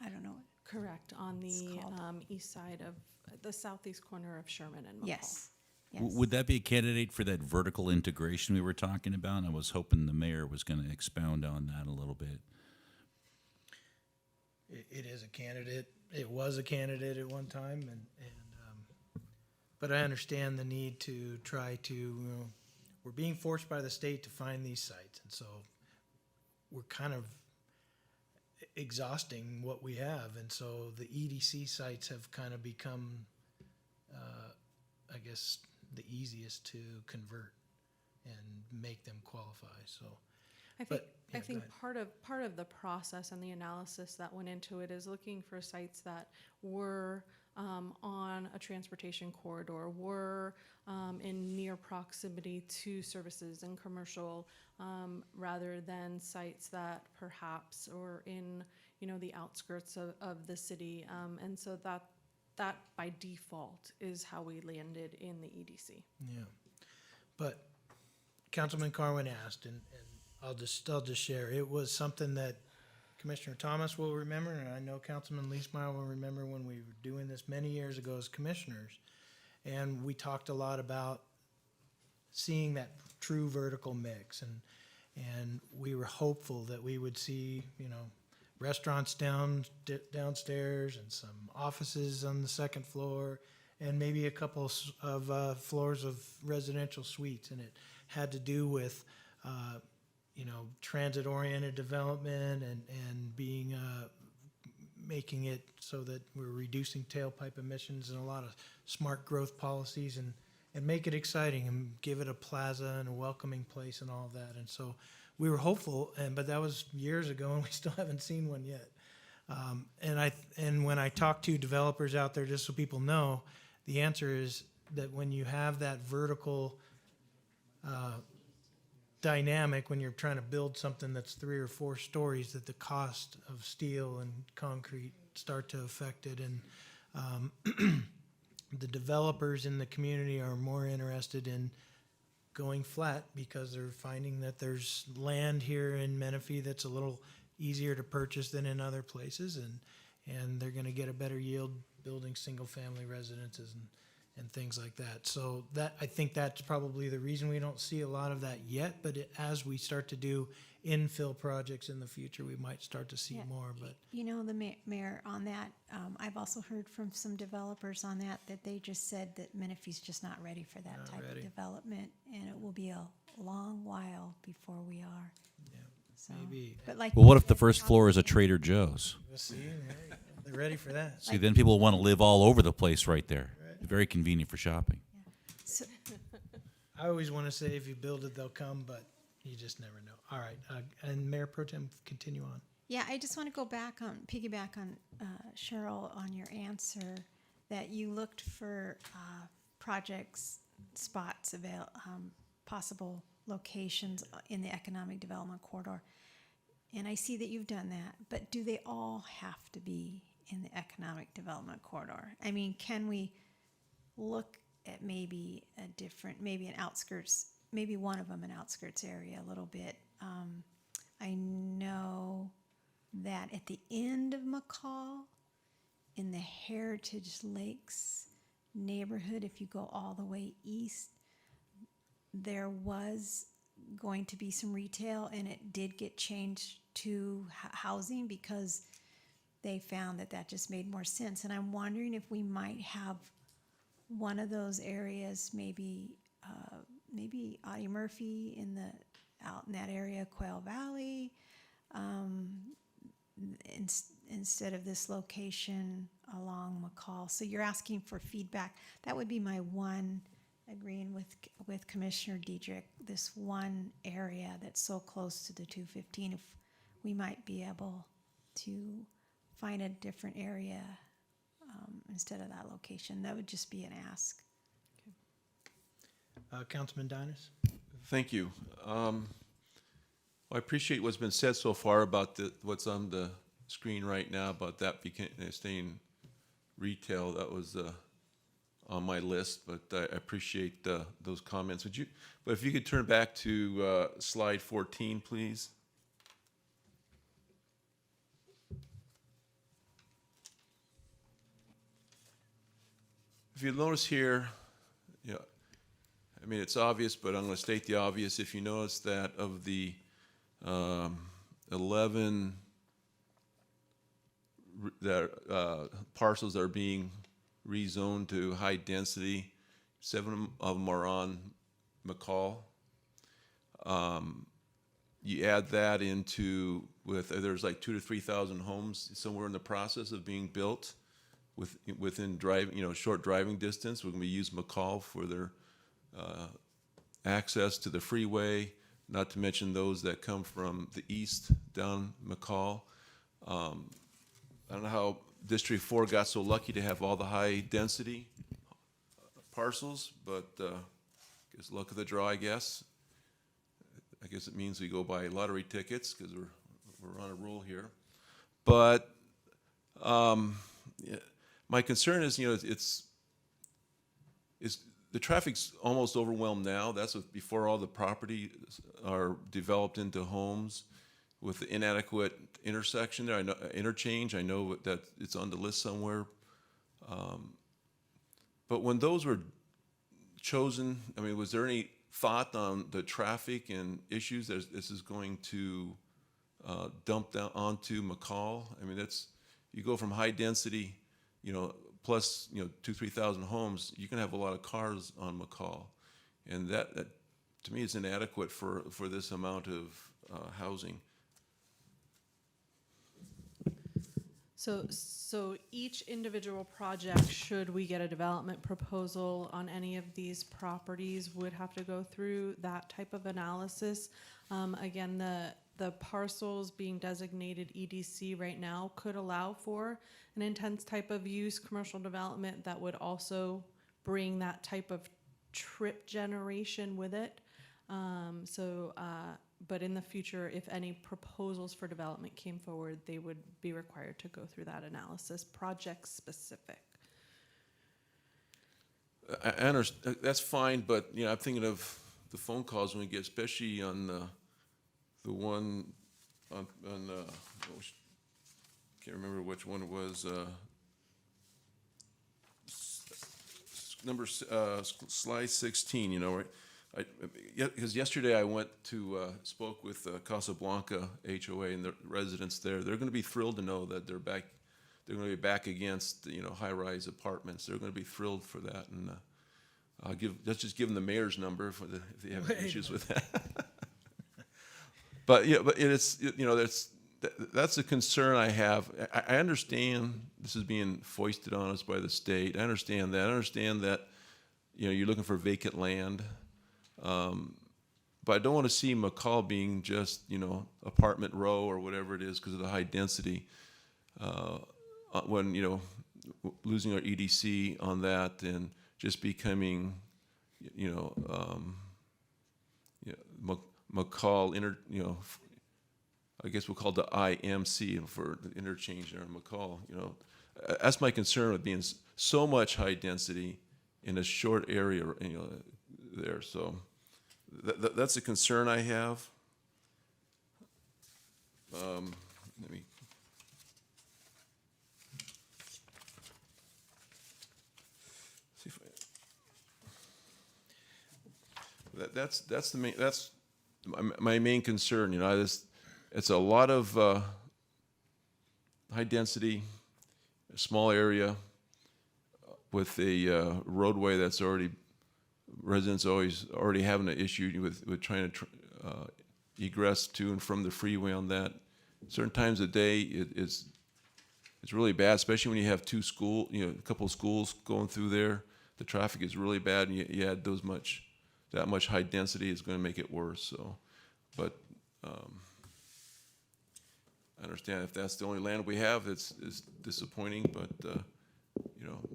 I don't know. Correct, on It's the called- east side of the southeast corner of Sherman and McCall. Yes, yes. Would that be a candidate for that vertical integration we were talking about? I was hoping the mayor was going to expound on that a little bit. It is a candidate. It was a candidate at one time, but I understand the need to try to, we're being forced by the state to find these sites, and so we're kind of exhausting what we have, and so the EDC sites have kind of become, I guess, the easiest to convert and make them qualify, so. I think, But, yeah, I go think ahead. part of the process and the analysis that went into it is looking for sites that were on a transportation corridor, were in near proximity to services and commercial, rather than sites that perhaps are in, the outskirts of the city. And so that by default is how we landed in the EDC. Yeah, but Councilman Carwin asked, and I'll just share, it was something that Commissioner Thomas will remember, and I know Councilman Leesmeyer will remember when we were doing this many years ago as commissioners. And we talked a lot about seeing that true vertical mix, and we were hopeful that we would see, restaurants downstairs and some offices on the second floor, and maybe a couple of floors of residential suites. And it had to do with, transit-oriented development and being, making it so that we're reducing tailpipe emissions and a lot of smart growth policies and make it exciting and give it a plaza and a welcoming place and all of that. And so we were hopeful, but that was years ago and we still haven't seen one yet. And when I talk to developers out there, just so people know, the answer is that when you have that vertical dynamic, when you're trying to build something that's 3 or 4 stories, that the cost of steel and concrete start to affect it. And the developers in the community are more interested in going flat because they're finding that there's land here in Menifee that's a little easier to purchase than in other places, and they're going to get a better yield building single-family residences and things like that. So I think that's probably the reason we don't see a lot of that yet, but as we start to do infill projects in the future, we might start to see Yeah. more, but. The mayor, on that, I've also heard from some developers on that they just said that Menifee's just not ready for that Not type ready. of development, and it will be a long while before we are. Yeah, So, maybe. But like Well, you what if the said, first floor is a Trader Joe's? We'll see. They're ready for that. See, then people want to live all over the place right there. Very convenient for shopping. So, I always want to say if you build it, they'll come, but you just never know. All right, and Mayor Pro Tem, continue on. yeah, I just want to piggyback on Cheryl, on your answer that you looked for projects, spots, possible locations in the economic development corridor. And I see that you've done that, but do they all have to be in the economic development corridor? I mean, can we look at maybe an outskirts, maybe one of them an outskirts area a little bit? I know that at the end of McCall, in the Heritage Lakes neighborhood, if you go all the way east, there was going to be some retail, and it did get changed to housing because they found that just made more sense. And I'm wondering if we might have one of those areas, maybe Audie Murphy out in that area, Quail Valley, instead of this location along McCall. So you're asking for feedback. That would be my one, agreeing with Commissioner Diedrich, this one area that's so close to the 215, if we might be able to find a different area instead of that location. That would just be an ask. Councilman Dinas? Thank you. I appreciate what's been said so far about what's on the screen right now about that staying retail. That was on my list, but I appreciate those comments. But if you could turn back to slide 14, please. If you notice here, I mean, it's obvious, but I'm going to state the obvious. If you notice that of the 11 parcels that are being rezoned to high density, 7 of them are on McCall. You add that into there's like 2,000 to 3,000 homes somewhere in the process of being built within short driving distance. We're going to use McCall for their access to the freeway, not to mention those that come from the east down McCall. I don't know how District 4 got so lucky to have all the high density parcels, but it's luck of the draw, I guess. I guess it means we go buy lottery tickets because we're on a roll here. But my concern is, the traffic's almost overwhelmed now. That's before all the property are developed into homes with the inadequate intersection there. Interchange. I know that it's on the list somewhere. But when those were chosen, I mean, was there any thought on the traffic and issues that this is going to dump down onto McCall? I mean, you go from high density, plus 2,000 to 3,000 homes, you can have a lot of cars on McCall, and that to me is inadequate for this amount of housing. So each individual project, should we get a development proposal on any of these properties, would have to go through that type of analysis. Again, the parcels being designated EDC right now could allow for an intense type of use, commercial development that would also bring that type of trip generation with it. But in the future, if any proposals for development came forward, they would be required to go through that analysis, project specific. I understand, that's fine, but I'm thinking of the phone calls when we get, especially on the one on can't remember which one it was. Slide 16. Right? Because yesterday I went to spoke with Casablanca HOA and the residents there. They're going to be thrilled to know that they're back. They're going to be back against high-rise apartments. They're going to be thrilled for that, and let's just give them the mayor's number if they have issues with that. But that's a concern I have. I understand this is being foisted on us by the state. I understand that. I understand that you're looking for vacant land. But I don't want to see McCall being just, apartment row or whatever it is because of the high density. When, losing our EDC on that and just becoming, McCall, I guess we'll call the IMC for the interchange there in McCall. That's my concern with being so much high density in a short area, there. So that's a concern I have. Let me. See if that's the main. That's my main concern. It's a lot of high density, small area with a roadway that's residents already having an issue with trying to egress to and from the freeway on that. Certain times of day, it's really bad, especially when you have a couple of schools going through there. The traffic is really bad, and you add that much high density is going to make it worse. So, but I understand if that's the only land we have, it's disappointing. But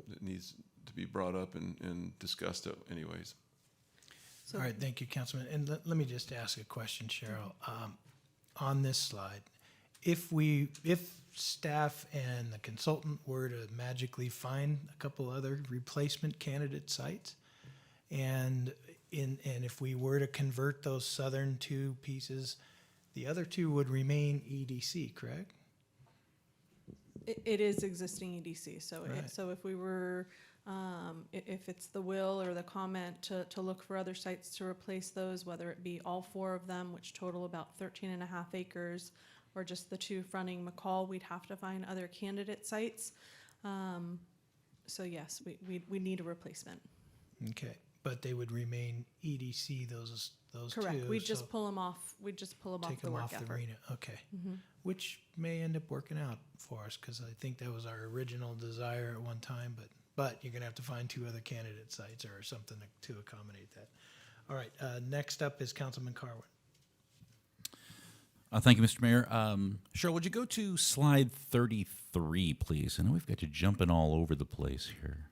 that needs to be brought up and discussed anyways. So All right, thank you, Councilman. And let me just ask a question, Cheryl. On this slide, if staff and the consultant were to magically find a couple other replacement candidate sites, and if we were to convert those southern two pieces, the other two would remain EDC, correct? It is existing EDC, so Right. so if we were, if it's the will or the comment to look for other sites to replace those, whether it be all four of them, which total about 13.5 acres, or just the two fronting McCall, we'd have to find other candidate sites. So yes, we need a replacement. Okay, but they would remain EDC, those two. Correct, we'd so just pull them off, we'd just pull them off take the them work off the effort. arena, okay. Which may end up working out for us, because I think that was our original desire at one time, but you're gonna have to find two other candidate sites or something to accommodate that. All right, next up is Councilman Carwin. Thank you, Mr. Mayor. Cheryl, would you go to slide 33, please? I know we've got you jumping all over the place here.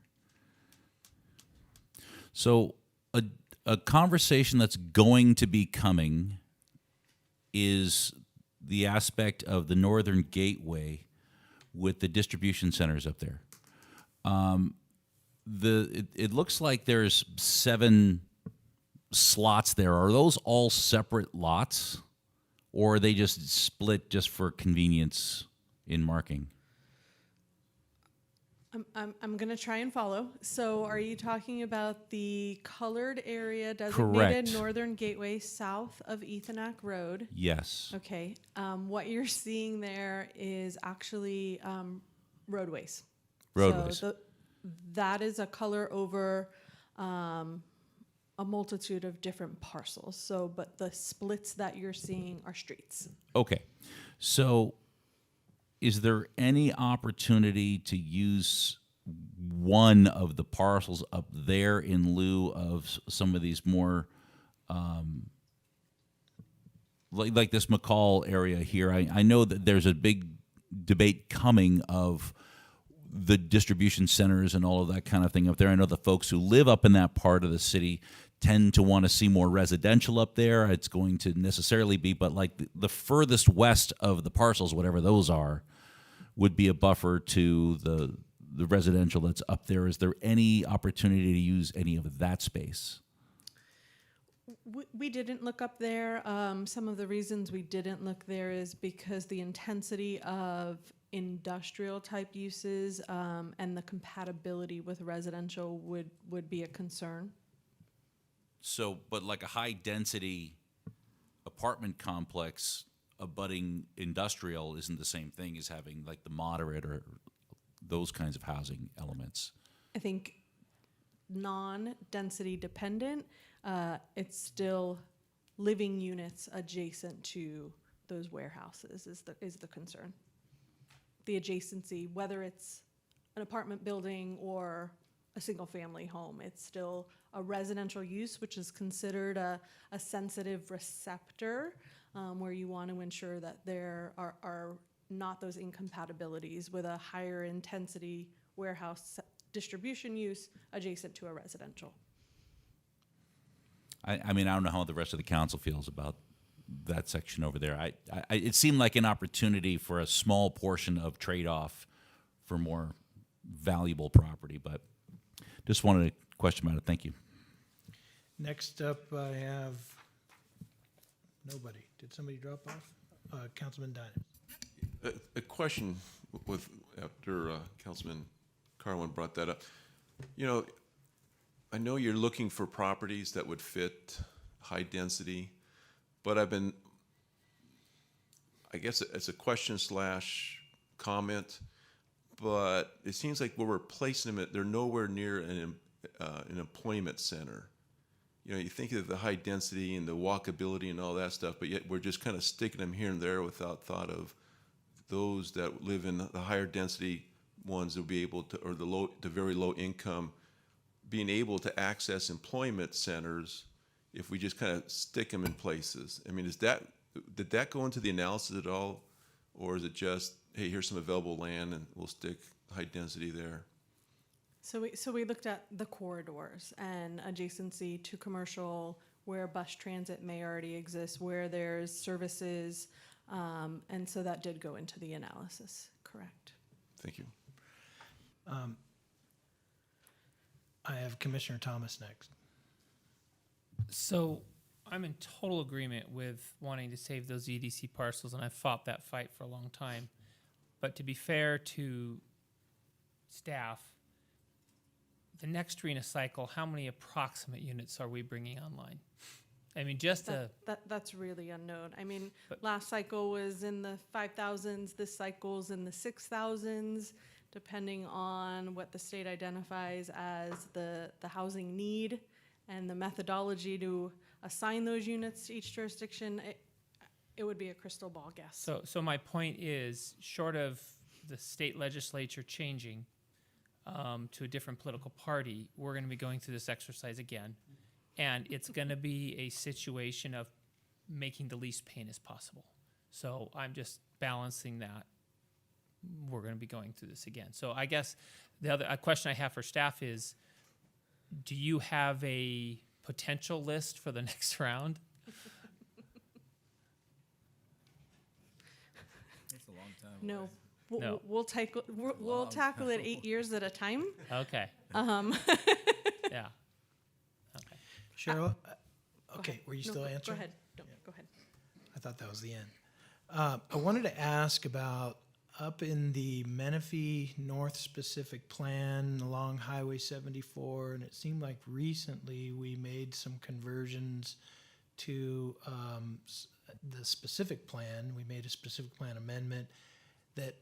So a conversation that's going to be coming is the aspect of the northern gateway with the distribution centers up there. It looks like there's 7 slots there. Are those all separate lots, or are they just split just for convenience in marking? I'm gonna try and follow. So are you talking about the colored area designated Correct. Northern Gateway south of Ethanac Road? Yes. Okay, what you're seeing there is actually roadways. Roadways. So that is a color over a multitude of different parcels. So, but the splits that you're seeing are streets. Okay. So is there any opportunity to use one of the parcels up there in lieu of some of these more, like this McCall area here? I know that there's a big debate coming of the distribution centers and all of that kind of thing up there. I know the folks who live up in that part of the city tend to want to see more residential up there. It's going to necessarily be, but like the furthest west of the parcels, whatever those are, would be a buffer to the residential that's up there. Is there any opportunity to use any of that space? We didn't look up there. Some of the reasons we didn't look there is because the intensity of industrial type uses and the compatibility with residential would be a concern. So, but like a high density apartment complex abutting industrial isn't the same thing as having like the moderate or those kinds of housing elements. I think non-density dependent, it's still living units adjacent to those warehouses is the concern. The adjacency, whether it's an apartment building or a single family home, it's still a residential use, which is considered a sensitive receptor, where you want to ensure that there are not those incompatibilities with a higher intensity warehouse distribution use adjacent to a residential. I mean, I don't know how the rest of the council feels about that section over there. It seemed like an opportunity for a small portion of trade-off for more valuable property, but just wanted to question about it. Thank you. Next up, I have nobody. Did somebody drop off? Councilman Dinah. A question with after Councilman Carwin brought that up. You know, I know you're looking for properties that would fit high density, but I guess it's a question / comment, but it seems like where we're placing them, they're nowhere near an employment center. You know, you think of the high density and the walkability and all that stuff, but yet we're just kind of sticking them here and there without thought of those that live in the higher density ones will be able to, or the very low income, being able to access employment centers if we just kind of stick them in places. I mean, did that go into the analysis at all? Or is it just, hey, here's some available land and we'll stick high density there? So we looked at the corridors and adjacency to commercial, where bus transit may already exist, where there's services, and so that did go into the analysis, correct? Thank you. I have Commissioner Thomas next. So I'm in total agreement with wanting to save those EDC parcels, and I've fought that fight for a long time. But to be fair to staff, the next RENA cycle, how many approximate units are we bringing online? I mean, just a, That's really unknown. I mean, But- last cycle was in the 5,000s, this cycle's in the 6,000s, depending on what the state identifies as the housing need and the methodology to assign those units to each jurisdiction. It would be a crystal ball guess. so my point is, short of the state legislature changing to a different political party, we're gonna be going through this exercise again. And it's gonna be a situation of making the least pain as possible. So I'm just balancing that. We're gonna be going through this again. So I guess the other question I have for staff is, do you have a potential list for the next round? That's a long time. No, No. we'll tackle it 8 years at a time. Okay. Yeah. Okay. Cheryl, okay, were you No, still go answering? ahead. No, go ahead. I thought that was the end. I wanted to ask about up in the Menifee North specific plan along Highway 74, and it seemed like recently we made some conversions to the specific plan. We made a specific plan amendment that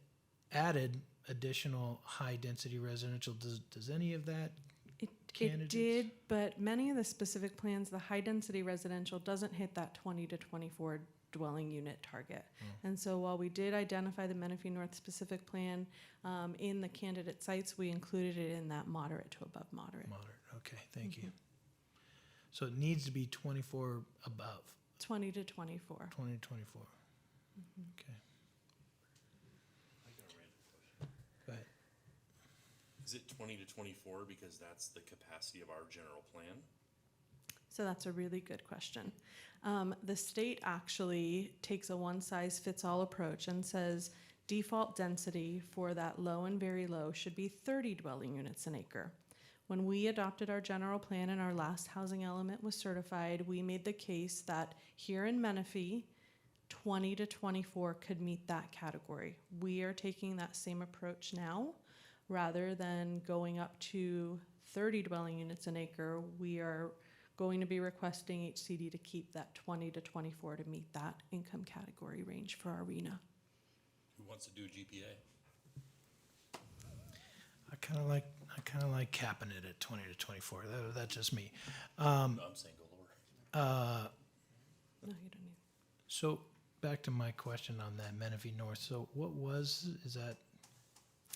added additional high-density residential. Does any of that It candidates? did, but many of the specific plans, the high-density residential doesn't hit that 20 to 24 dwelling unit target. And so while we did identify the Menifee North specific plan, in the candidate sites, we included it in that moderate to above moderate. Moderate, okay, thank you. So it needs to be 24 above, 20 to 24. 20 to 24. Okay. Go ahead. Is it 20 to 24 because that's the capacity of our general plan? So that's a really good question. The state actually takes a one-size-fits-all approach and says default density for that low and very low should be 30 dwelling units an acre. When we adopted our general plan and our last housing element was certified, we made the case that here in Menifee, 20 to 24 could meet that category. We are taking that same approach now. Rather than going up to 30 dwelling units an acre, we are going to be requesting HCD to keep that 20 to 24 to meet that income category range for our RENA. Who wants to do a GPA? I kind of like capping it at 20 to 24. That's just me. No, I'm saying go lower. No, you don't need. So back to my question on that Menifee North. So what is that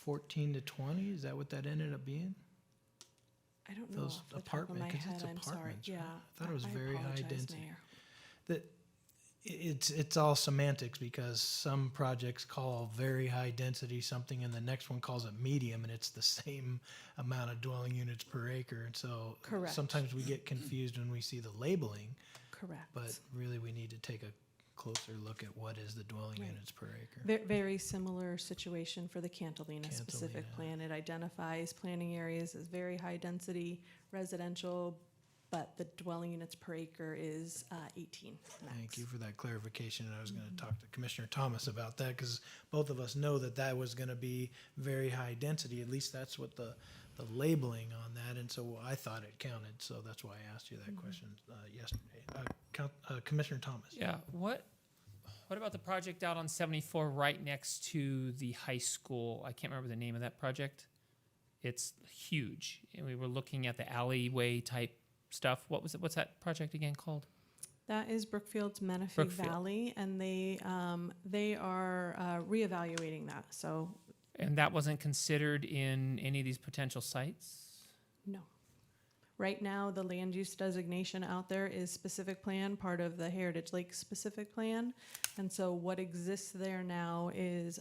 14 to 20? Is that what that ended up being? I don't know Those off the top of my apartment- 'cause head. it's I'm sorry. apartments, right? Yeah. I thought it was very high apologize, density. Mayor. That it's all semantics because some projects call very high density something and the next one calls it medium and it's the same amount of dwelling units per acre. And so Correct. sometimes we get confused when we see the labeling, Correct. but really we need to take a closer look at what is the dwelling Right. units per acre. Very similar situation for the Cantalina specific Cantalina. plan. It identifies planning areas as very high density residential, but the dwelling units per acre is 18 max. Thank you for that clarification. And I was going to talk to Commissioner Thomas about that because both of us know that that was going to be very high density. At least that's what the labeling on that. And so I thought it counted. So that's why I asked you that question yesterday. Commissioner Thomas. Yeah, what about the project out on 74 right next to the high school? I can't remember the name of that project. It's huge. And we were looking at the alleyway type stuff. What's that project again called? That is Brookfield's Menifee Brookfield. Valley, and they are reevaluating that. So And that wasn't considered in any of these potential sites? no. Right now, the land use designation out there is specific plan, part of the Heritage Lake specific plan. And so what exists there now is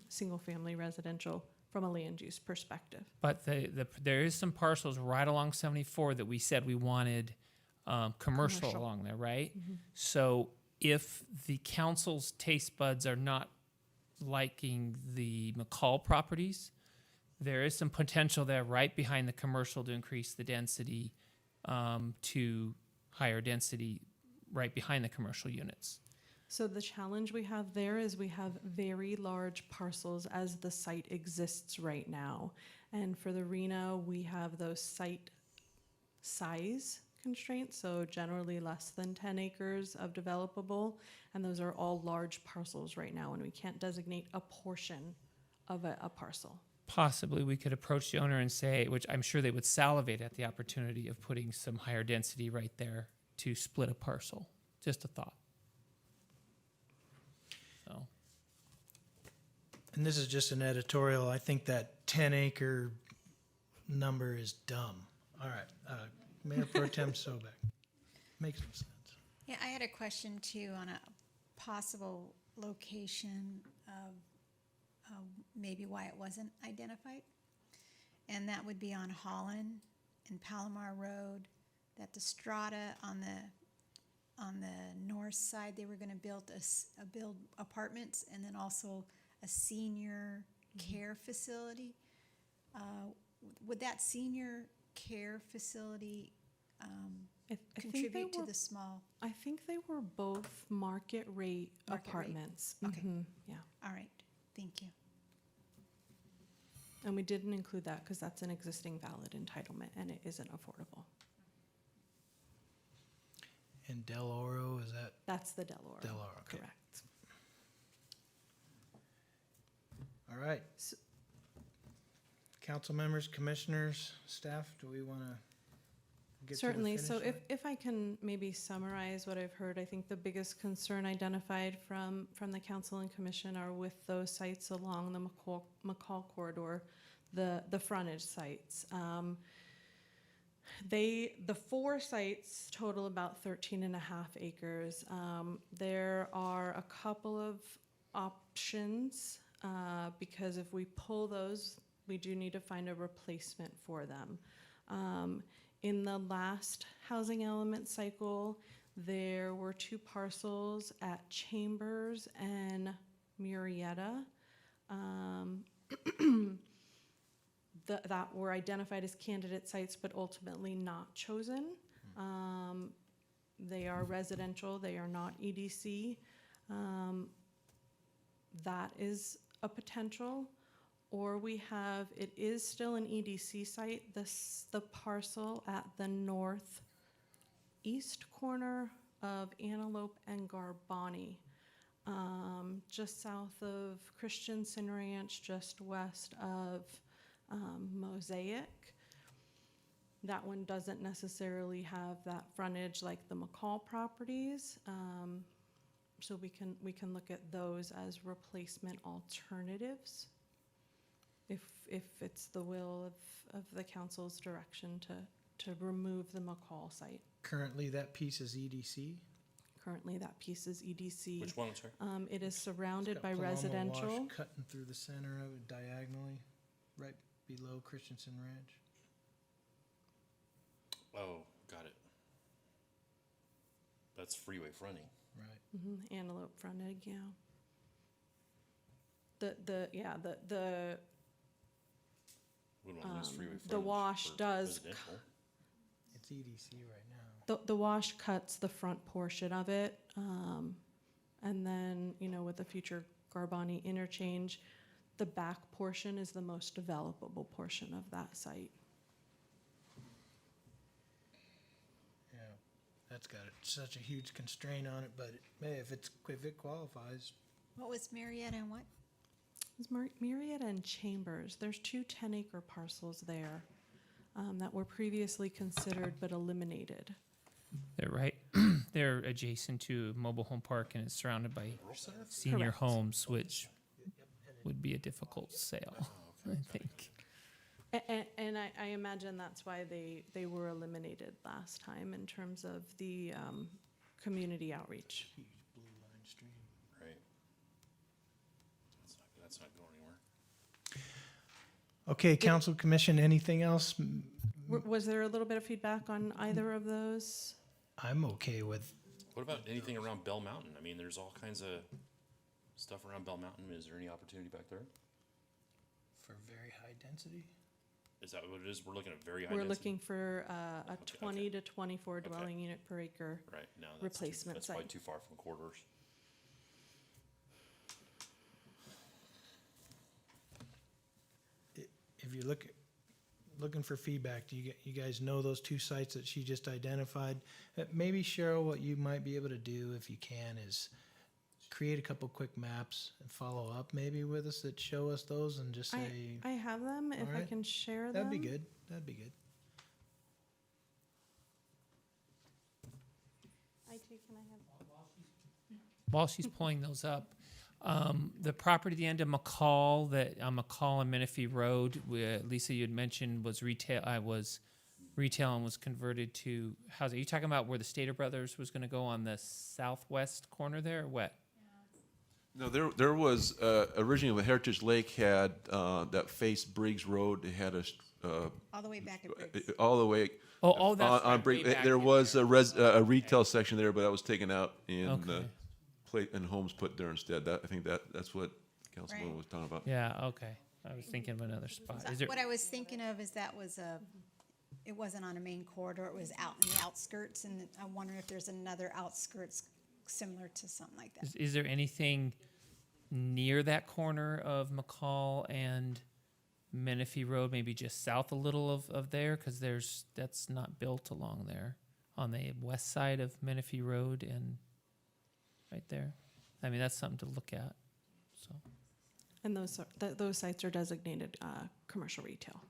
single-family residential from a land use perspective. But there is some parcels right along 74 that we said we wanted commercial Commercial. along there, right? So if the council's taste buds are not liking the McCall properties, there is some potential there right behind the commercial to increase the density to higher density right behind the commercial units. So the challenge we have there is we have very large parcels as the site exists right now. And for the Reno, we have those site size constraints, so generally less than 10 acres of developable. And those are all large parcels right now, and we can't designate a portion of a parcel. Possibly we could approach the owner and say, which I'm sure they would salivate at the opportunity of putting some higher density right there to split a parcel. Just a thought. So, And this is just an editorial. I think that 10-acre number is dumb. All right, Mayor Pro Tem Sobek. Makes no sense. Yeah, I had a question too on a possible location of maybe why it wasn't identified. And that would be on Holland and Palomar Road, that the strata on the north side, they were gonna build build apartments and then also a senior care facility. Would that senior care facility I think they contribute to were- the small? I think they were both market rate Market rate. apartments. Okay. Yeah, All right, thank you. and we didn't include that because that's an existing valid entitlement and it isn't affordable. And Del Oro, is that? That's the Del Oro. Del Oro, okay. Correct. All right. S- Council members, commissioners, staff, do we want to get to the Certainly, finish so line? if I can maybe summarize what I've heard, I think the biggest concern identified from the council and commission are with those sites along the McCall corridor, the frontage sites. The 4 sites total about 13 and a half acres. There are a couple of options, because if we pull those, we do need to find a replacement for them. In the last housing element cycle, there were 2 parcels at Chambers and Murrieta that were identified as candidate sites but ultimately not chosen. They are residential, they are not EDC. That is a potential. Or we have, it is still an EDC site, the parcel at the northeast corner of Antelope and Garbani, just south of Christensen Ranch, just west of Mosaic. That one doesn't necessarily have that frontage like the McCall properties. So we can look at those as replacement alternatives if it's the will of the council's direction to remove the McCall site. Currently, that piece is EDC. Currently, that piece is EDC. Which one, sir? It is surrounded It's by got Paloma residential. Wash cutting through the center of it diagonally, right below Christensen Ranch. Oh, got it. That's freeway fronting. Right. Antelope frontage, yeah. Wouldn't want to lose freeway frontage. The wash for does residential. It's EDC right now. The wash cuts the front portion of it, and then, with the future Garbani interchange, the back portion is the most developable portion of that site. Yeah, that's got such a huge constraint on it, but hey, if it qualifies, What was Marietta and what? It's Murrieta and Chambers. There's 2 10-acre parcels there that were previously considered but eliminated. they're right, they're adjacent to a mobile home park and it's surrounded by senior Correct. homes, which would be a difficult sale, I think. And I imagine that's why they were eliminated last time in terms of the community outreach. huge blue line stream. Right. That's not going anywhere. Okay, council, commission, anything else? Was there a little bit of feedback on either of those? I'm okay with, What about anything around Bell Mountain? I mean, there's all kinds of stuff around Bell Mountain. Is there any opportunity back there? for very high density. Is that what it is? We're looking at very high We're density? looking for a Okay. 20 to 24 dwelling unit per acre. Right, no, replacement that's probably site. too far from corridors. If you looking for feedback, do you guys know those two sites that she just identified? Maybe Cheryl, what you might be able to do if you can is create a couple quick maps and follow up maybe with us that show us those and just say, I have them, if I Alright. can share them. that'd be good, that'd be good. IT, can I have? While she's pulling those up, the property at the end of McCall, that on McCall and Menifee Road, Lisa, you had mentioned was retail. Was retail and was converted to housing. Are you talking about where the Stater Brothers was going to go on the southwest corner there, or what? No, there was, originally when Heritage Lake had, that faced Briggs Road, they had All the way back at Briggs. all the way. Oh, that's on right, Briggs. way back There in was there. a retail section there, but that was taken out and, Okay. and homes put there instead. I think that's what Councilman Right. was talking about. Yeah. Okay. I was thinking of another spot. Is there? What I was thinking of is that was it wasn't on a main corridor, it was out in the outskirts, and I wonder if there's another outskirts similar to something like that. Is there anything near that corner of McCall and Menifee Road, maybe just south a little of there? Because that's not built along there on the west side of Menifee Road and right there. I mean, that's something to look at. So, And those sites are designated commercial retail.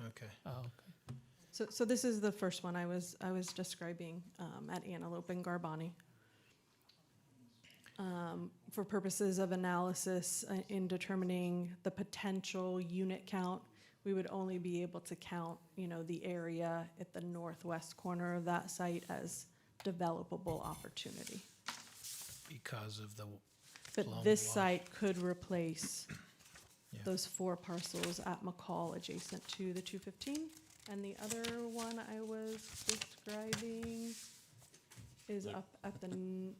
Okay. okay. So this is the first one I was describing at Antelope and Garbani. For purposes of analysis in determining the potential unit count, we would only be able to count, the area at the northwest corner of that site as developable opportunity. Because of the, But Along this the water. site could replace Yeah. those 4 parcels at McCall adjacent to the 215. And the other one I was describing is up at the,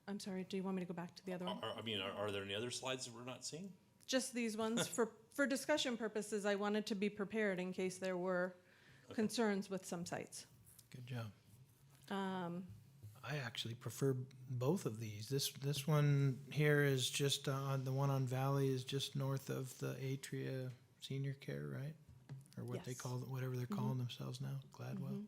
I'm sorry, do you want me to go back to the other one? Are there any other slides that we're not seeing? Just these ones. For discussion purposes, I wanted to be prepared in case there were concerns with some sites. good job. I actually prefer both of these. This one here is just the one on Valley is just north of the Atria Senior Care, right? Or what they Yes. call, whatever they're calling themselves now, Gladwell.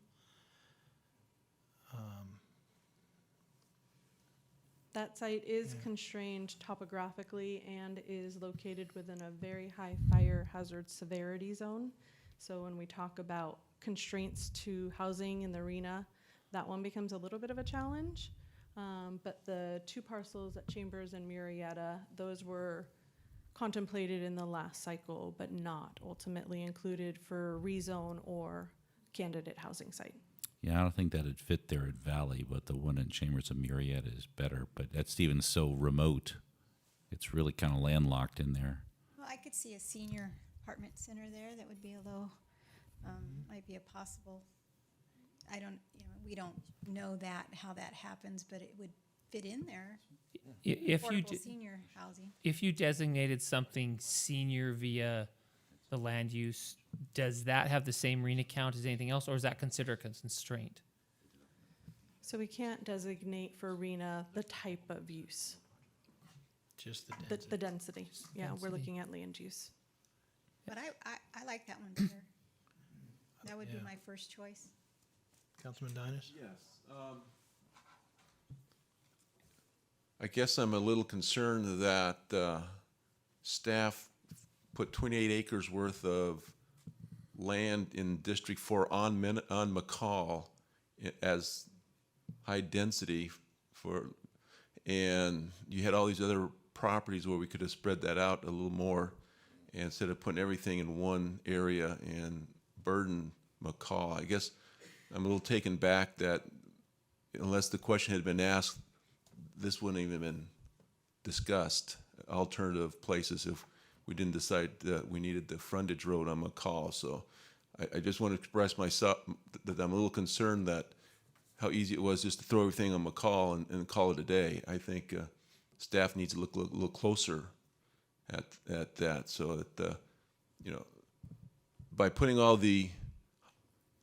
That site is constrained topographically and is located within a very high fire hazard severity zone. So when we talk about constraints to housing in the arena, that one becomes a little bit of a challenge. But the 2 parcels at Chambers and Murrieta, those were contemplated in the last cycle, but not ultimately included for rezone or candidate housing site. Yeah, I don't think that'd fit there at Valley, but the one in Chambers of Murrieta is better. But that's even so remote. It's really kind of landlocked in there. Well, I could see a senior apartment center there that would be a little, might be a possible, we don't know how that happens, but it would fit in there. Affordable senior housing. If you designated something senior via the land use, does that have the same RENA count as anything else, or is that considered a constraint? So we can't designate for arena the type of use, Just the the density. the density. Yeah, we're density. looking at land use. But I like that one better. That would be Yeah. my first choice. Councilman Dinas? Yes. I guess I'm a little concerned that staff put 28 acres worth of land in District 4 on McCall as high density and you had all these other properties where we could have spread that out a little more instead of putting everything in one area and burden McCall. I guess I'm a little taken back that unless the question had been asked, this wouldn't even been discussed, alternative places if we didn't decide that we needed the frontage road on McCall. So I just want to express myself that I'm a little concerned that how easy it was just to throw everything on McCall and call it a day. I think staff needs to look a little closer at that, so that by putting all the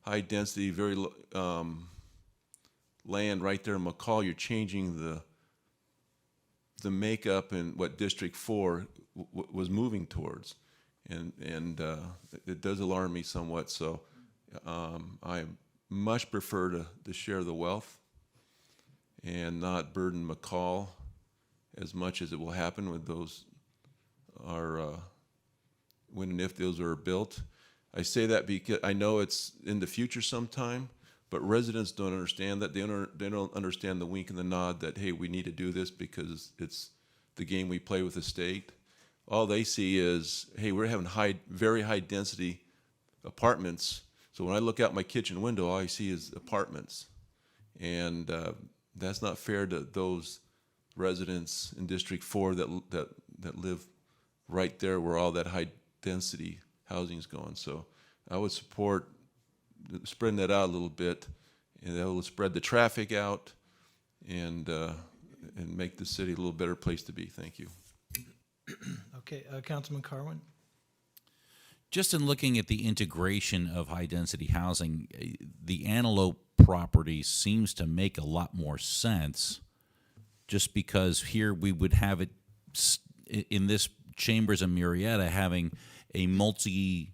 high density, very land right there in McCall, you're changing the makeup and what District 4 was moving towards, and it does alarm me somewhat. So I much prefer to share the wealth and not burden McCall as much as it will happen with those when and if those are built. I say that because I know it's in the future sometime, but residents don't understand that. They don't understand the wink and the nod that, hey, we need to do this because it's the game we play with the state. All they see is, hey, we're having very high density apartments. So when I look out my kitchen window, all I see is apartments. And that's not fair to those residents in District 4 that live right there where all that high density housing is going. So I would support spreading that out a little bit, and that will spread the traffic out and make the city a little better place to be. Thank you. Okay, Councilman Carwin? Just in looking at the integration of high-density housing, the Antelope property seems to make a lot more sense, just because here we would have it in this Chambers and Murrieta having a multi-level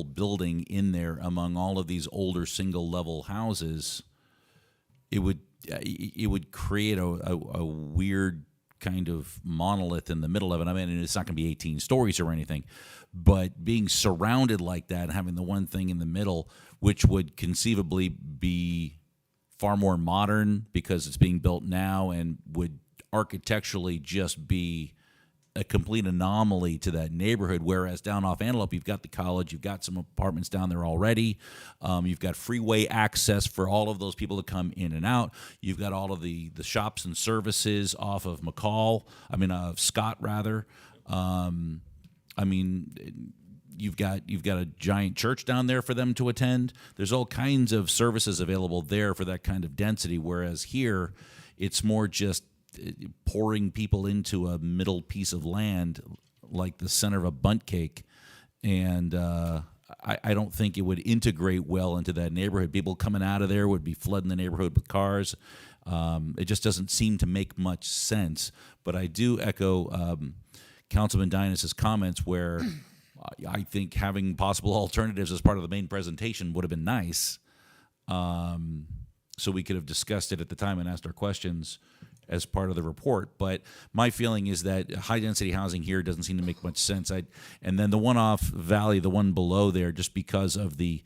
building in there among all of these older single-level houses. It would create a weird kind of monolith in the middle of it. I mean, it's not going to be 18 stories or anything, but being surrounded like that, having the one thing in the middle, which would conceivably be far more modern because it's being built now and would architecturally just be a complete anomaly to that neighborhood, whereas down off Antelope, you've got the college, you've got some apartments down there already, you've got freeway access for all of those people to come in and out, you've got all of the shops and services off of Scott rather. You've got a giant church down there for them to attend. There's all kinds of services available there for that kind of density, whereas here, it's more just pouring people into a middle piece of land like the center of a bundt cake, and I don't think it would integrate well into that neighborhood. People coming out of there would be flooding the neighborhood with cars. It just doesn't seem to make much sense. But I do echo Councilman Dinas' comments where I think having possible alternatives as part of the main presentation would have been nice, so we could have discussed it at the time and asked our questions as part of the report. But my feeling is that high-density housing here doesn't seem to make much sense. And then the one off Valley, the one below there, just because of the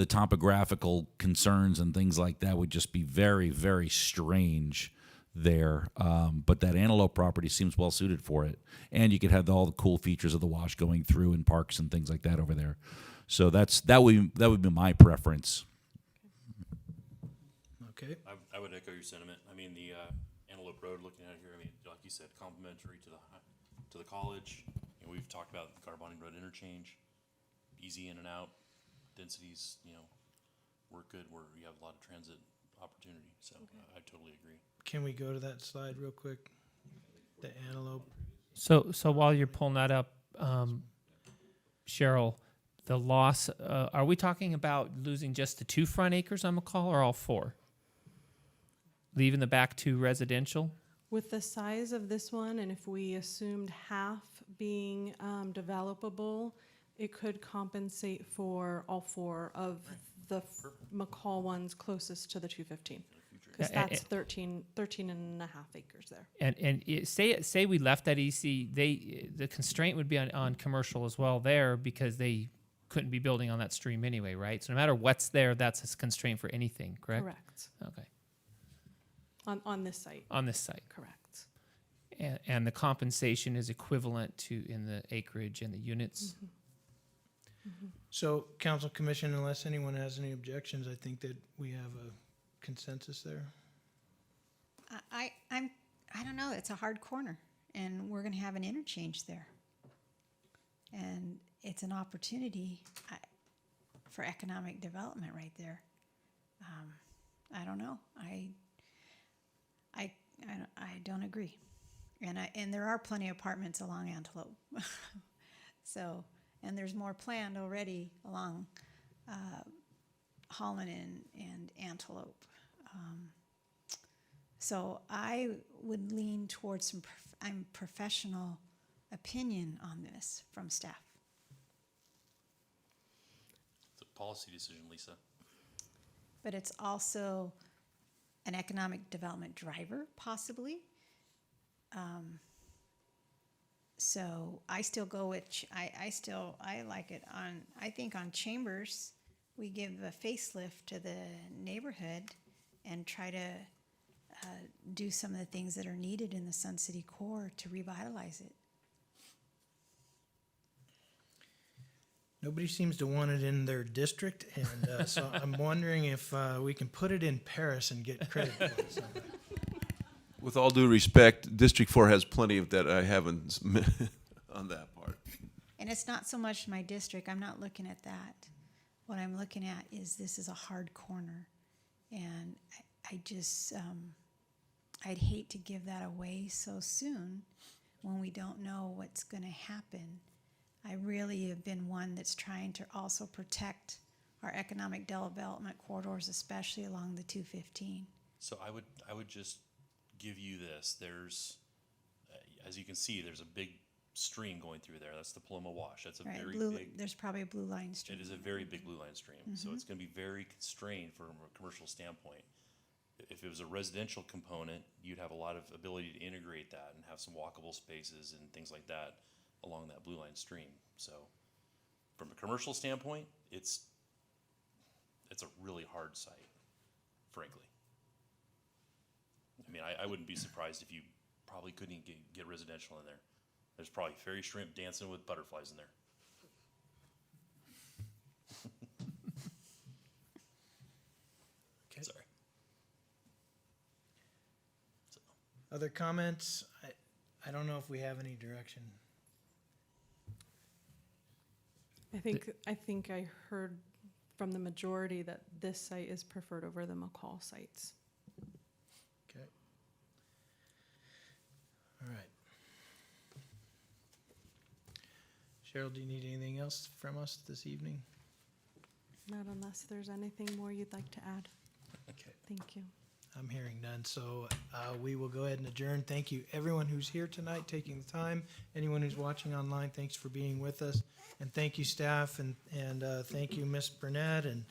topographical concerns and things like that, would just be very, very strange there. But that Antelope property seems well suited for it. And you could have all the cool features of the wash going through and parks and things like that over there. So that would be my preference. Okay. I would echo your sentiment. I mean, the Antelope Road, looking at it here, I mean, like you said, complementary to the college. You know, we've talked about the Carboni Road interchange, easy in and out, densities, work good where you have a lot of transit opportunity. So I totally agree. Can we go to that slide real quick? The Antelope. So while you're pulling that up, Cheryl, the loss, are we talking about losing just the 2 front acres on McCall or all 4? Leaving the back 2 residential? With the size of this one, and if we assumed half being developable, it could compensate for all 4 of the McCall ones closest to the 215. Because that's 13 and a half acres there. And say we left that EC, the constraint would be on commercial as well there, because they couldn't be building on that stream anyway, right? So no matter what's there, that's a constraint for anything, correct? Correct. Okay. On this site. On this site. Correct. And the compensation is equivalent to in the acreage and the units. Mm-hmm. Mm-hmm. So, Council Commission, unless anyone has any objections, I think that we have a consensus there. I don't know, it's a hard corner. and we're gonna have an interchange there. And it's an opportunity for economic development right there. I don't know. I don't agree. And there are plenty of apartments along Antelope. So, and there's more planned already along Holland and Antelope. So I would lean towards some professional opinion on this from staff. It's a policy decision, Lisa. But it's also an economic development driver, possibly. So I still go with, I like it on, I think on Chambers, we give a facelift to the neighborhood and try to do some of the things that are needed in the Sun City core to revitalize it. Nobody seems to want it in their district, and so I'm wondering if we can put it in Paris and get credit for it someday. With all due respect, District 4 has plenty of that I haven't on that part. And it's not so much my district, I'm not looking at that. What I'm looking at is this is a hard corner. And I just, I'd hate to give that away so soon when we don't know what's gonna happen. I really have been one that's trying to also protect our economic development corridors, especially along the 215. So I would just give you this. There's, as you can see, there's a big stream going through there. That's the Paloma Wash. That's a Right, very big. there's probably a blue line stream. It is a very big blue line stream. So it's going to be very constrained from a commercial standpoint. If it was a residential component, you'd have a lot of ability to integrate that and have some walkable spaces and things like that along that blue line stream. So from a commercial standpoint, it's a really hard site, frankly. I mean, I wouldn't be surprised if you probably couldn't get residential in there. There's probably fairy shrimp dancing with butterflies in there. Okay. Sorry. So, Other comments? I don't know if we have any direction. I think I heard from the majority that this site is preferred over the McCall sites. Okay. All right. Cheryl, do you need anything else from us this evening? Not unless there's anything more you'd like to add. Okay. Thank you. I'm hearing none, so we will go ahead and adjourn. Thank you, everyone who's here tonight, taking the time. Anyone who's watching online, thanks for being with us. And thank you, staff, and thank you, Ms. Burnett, and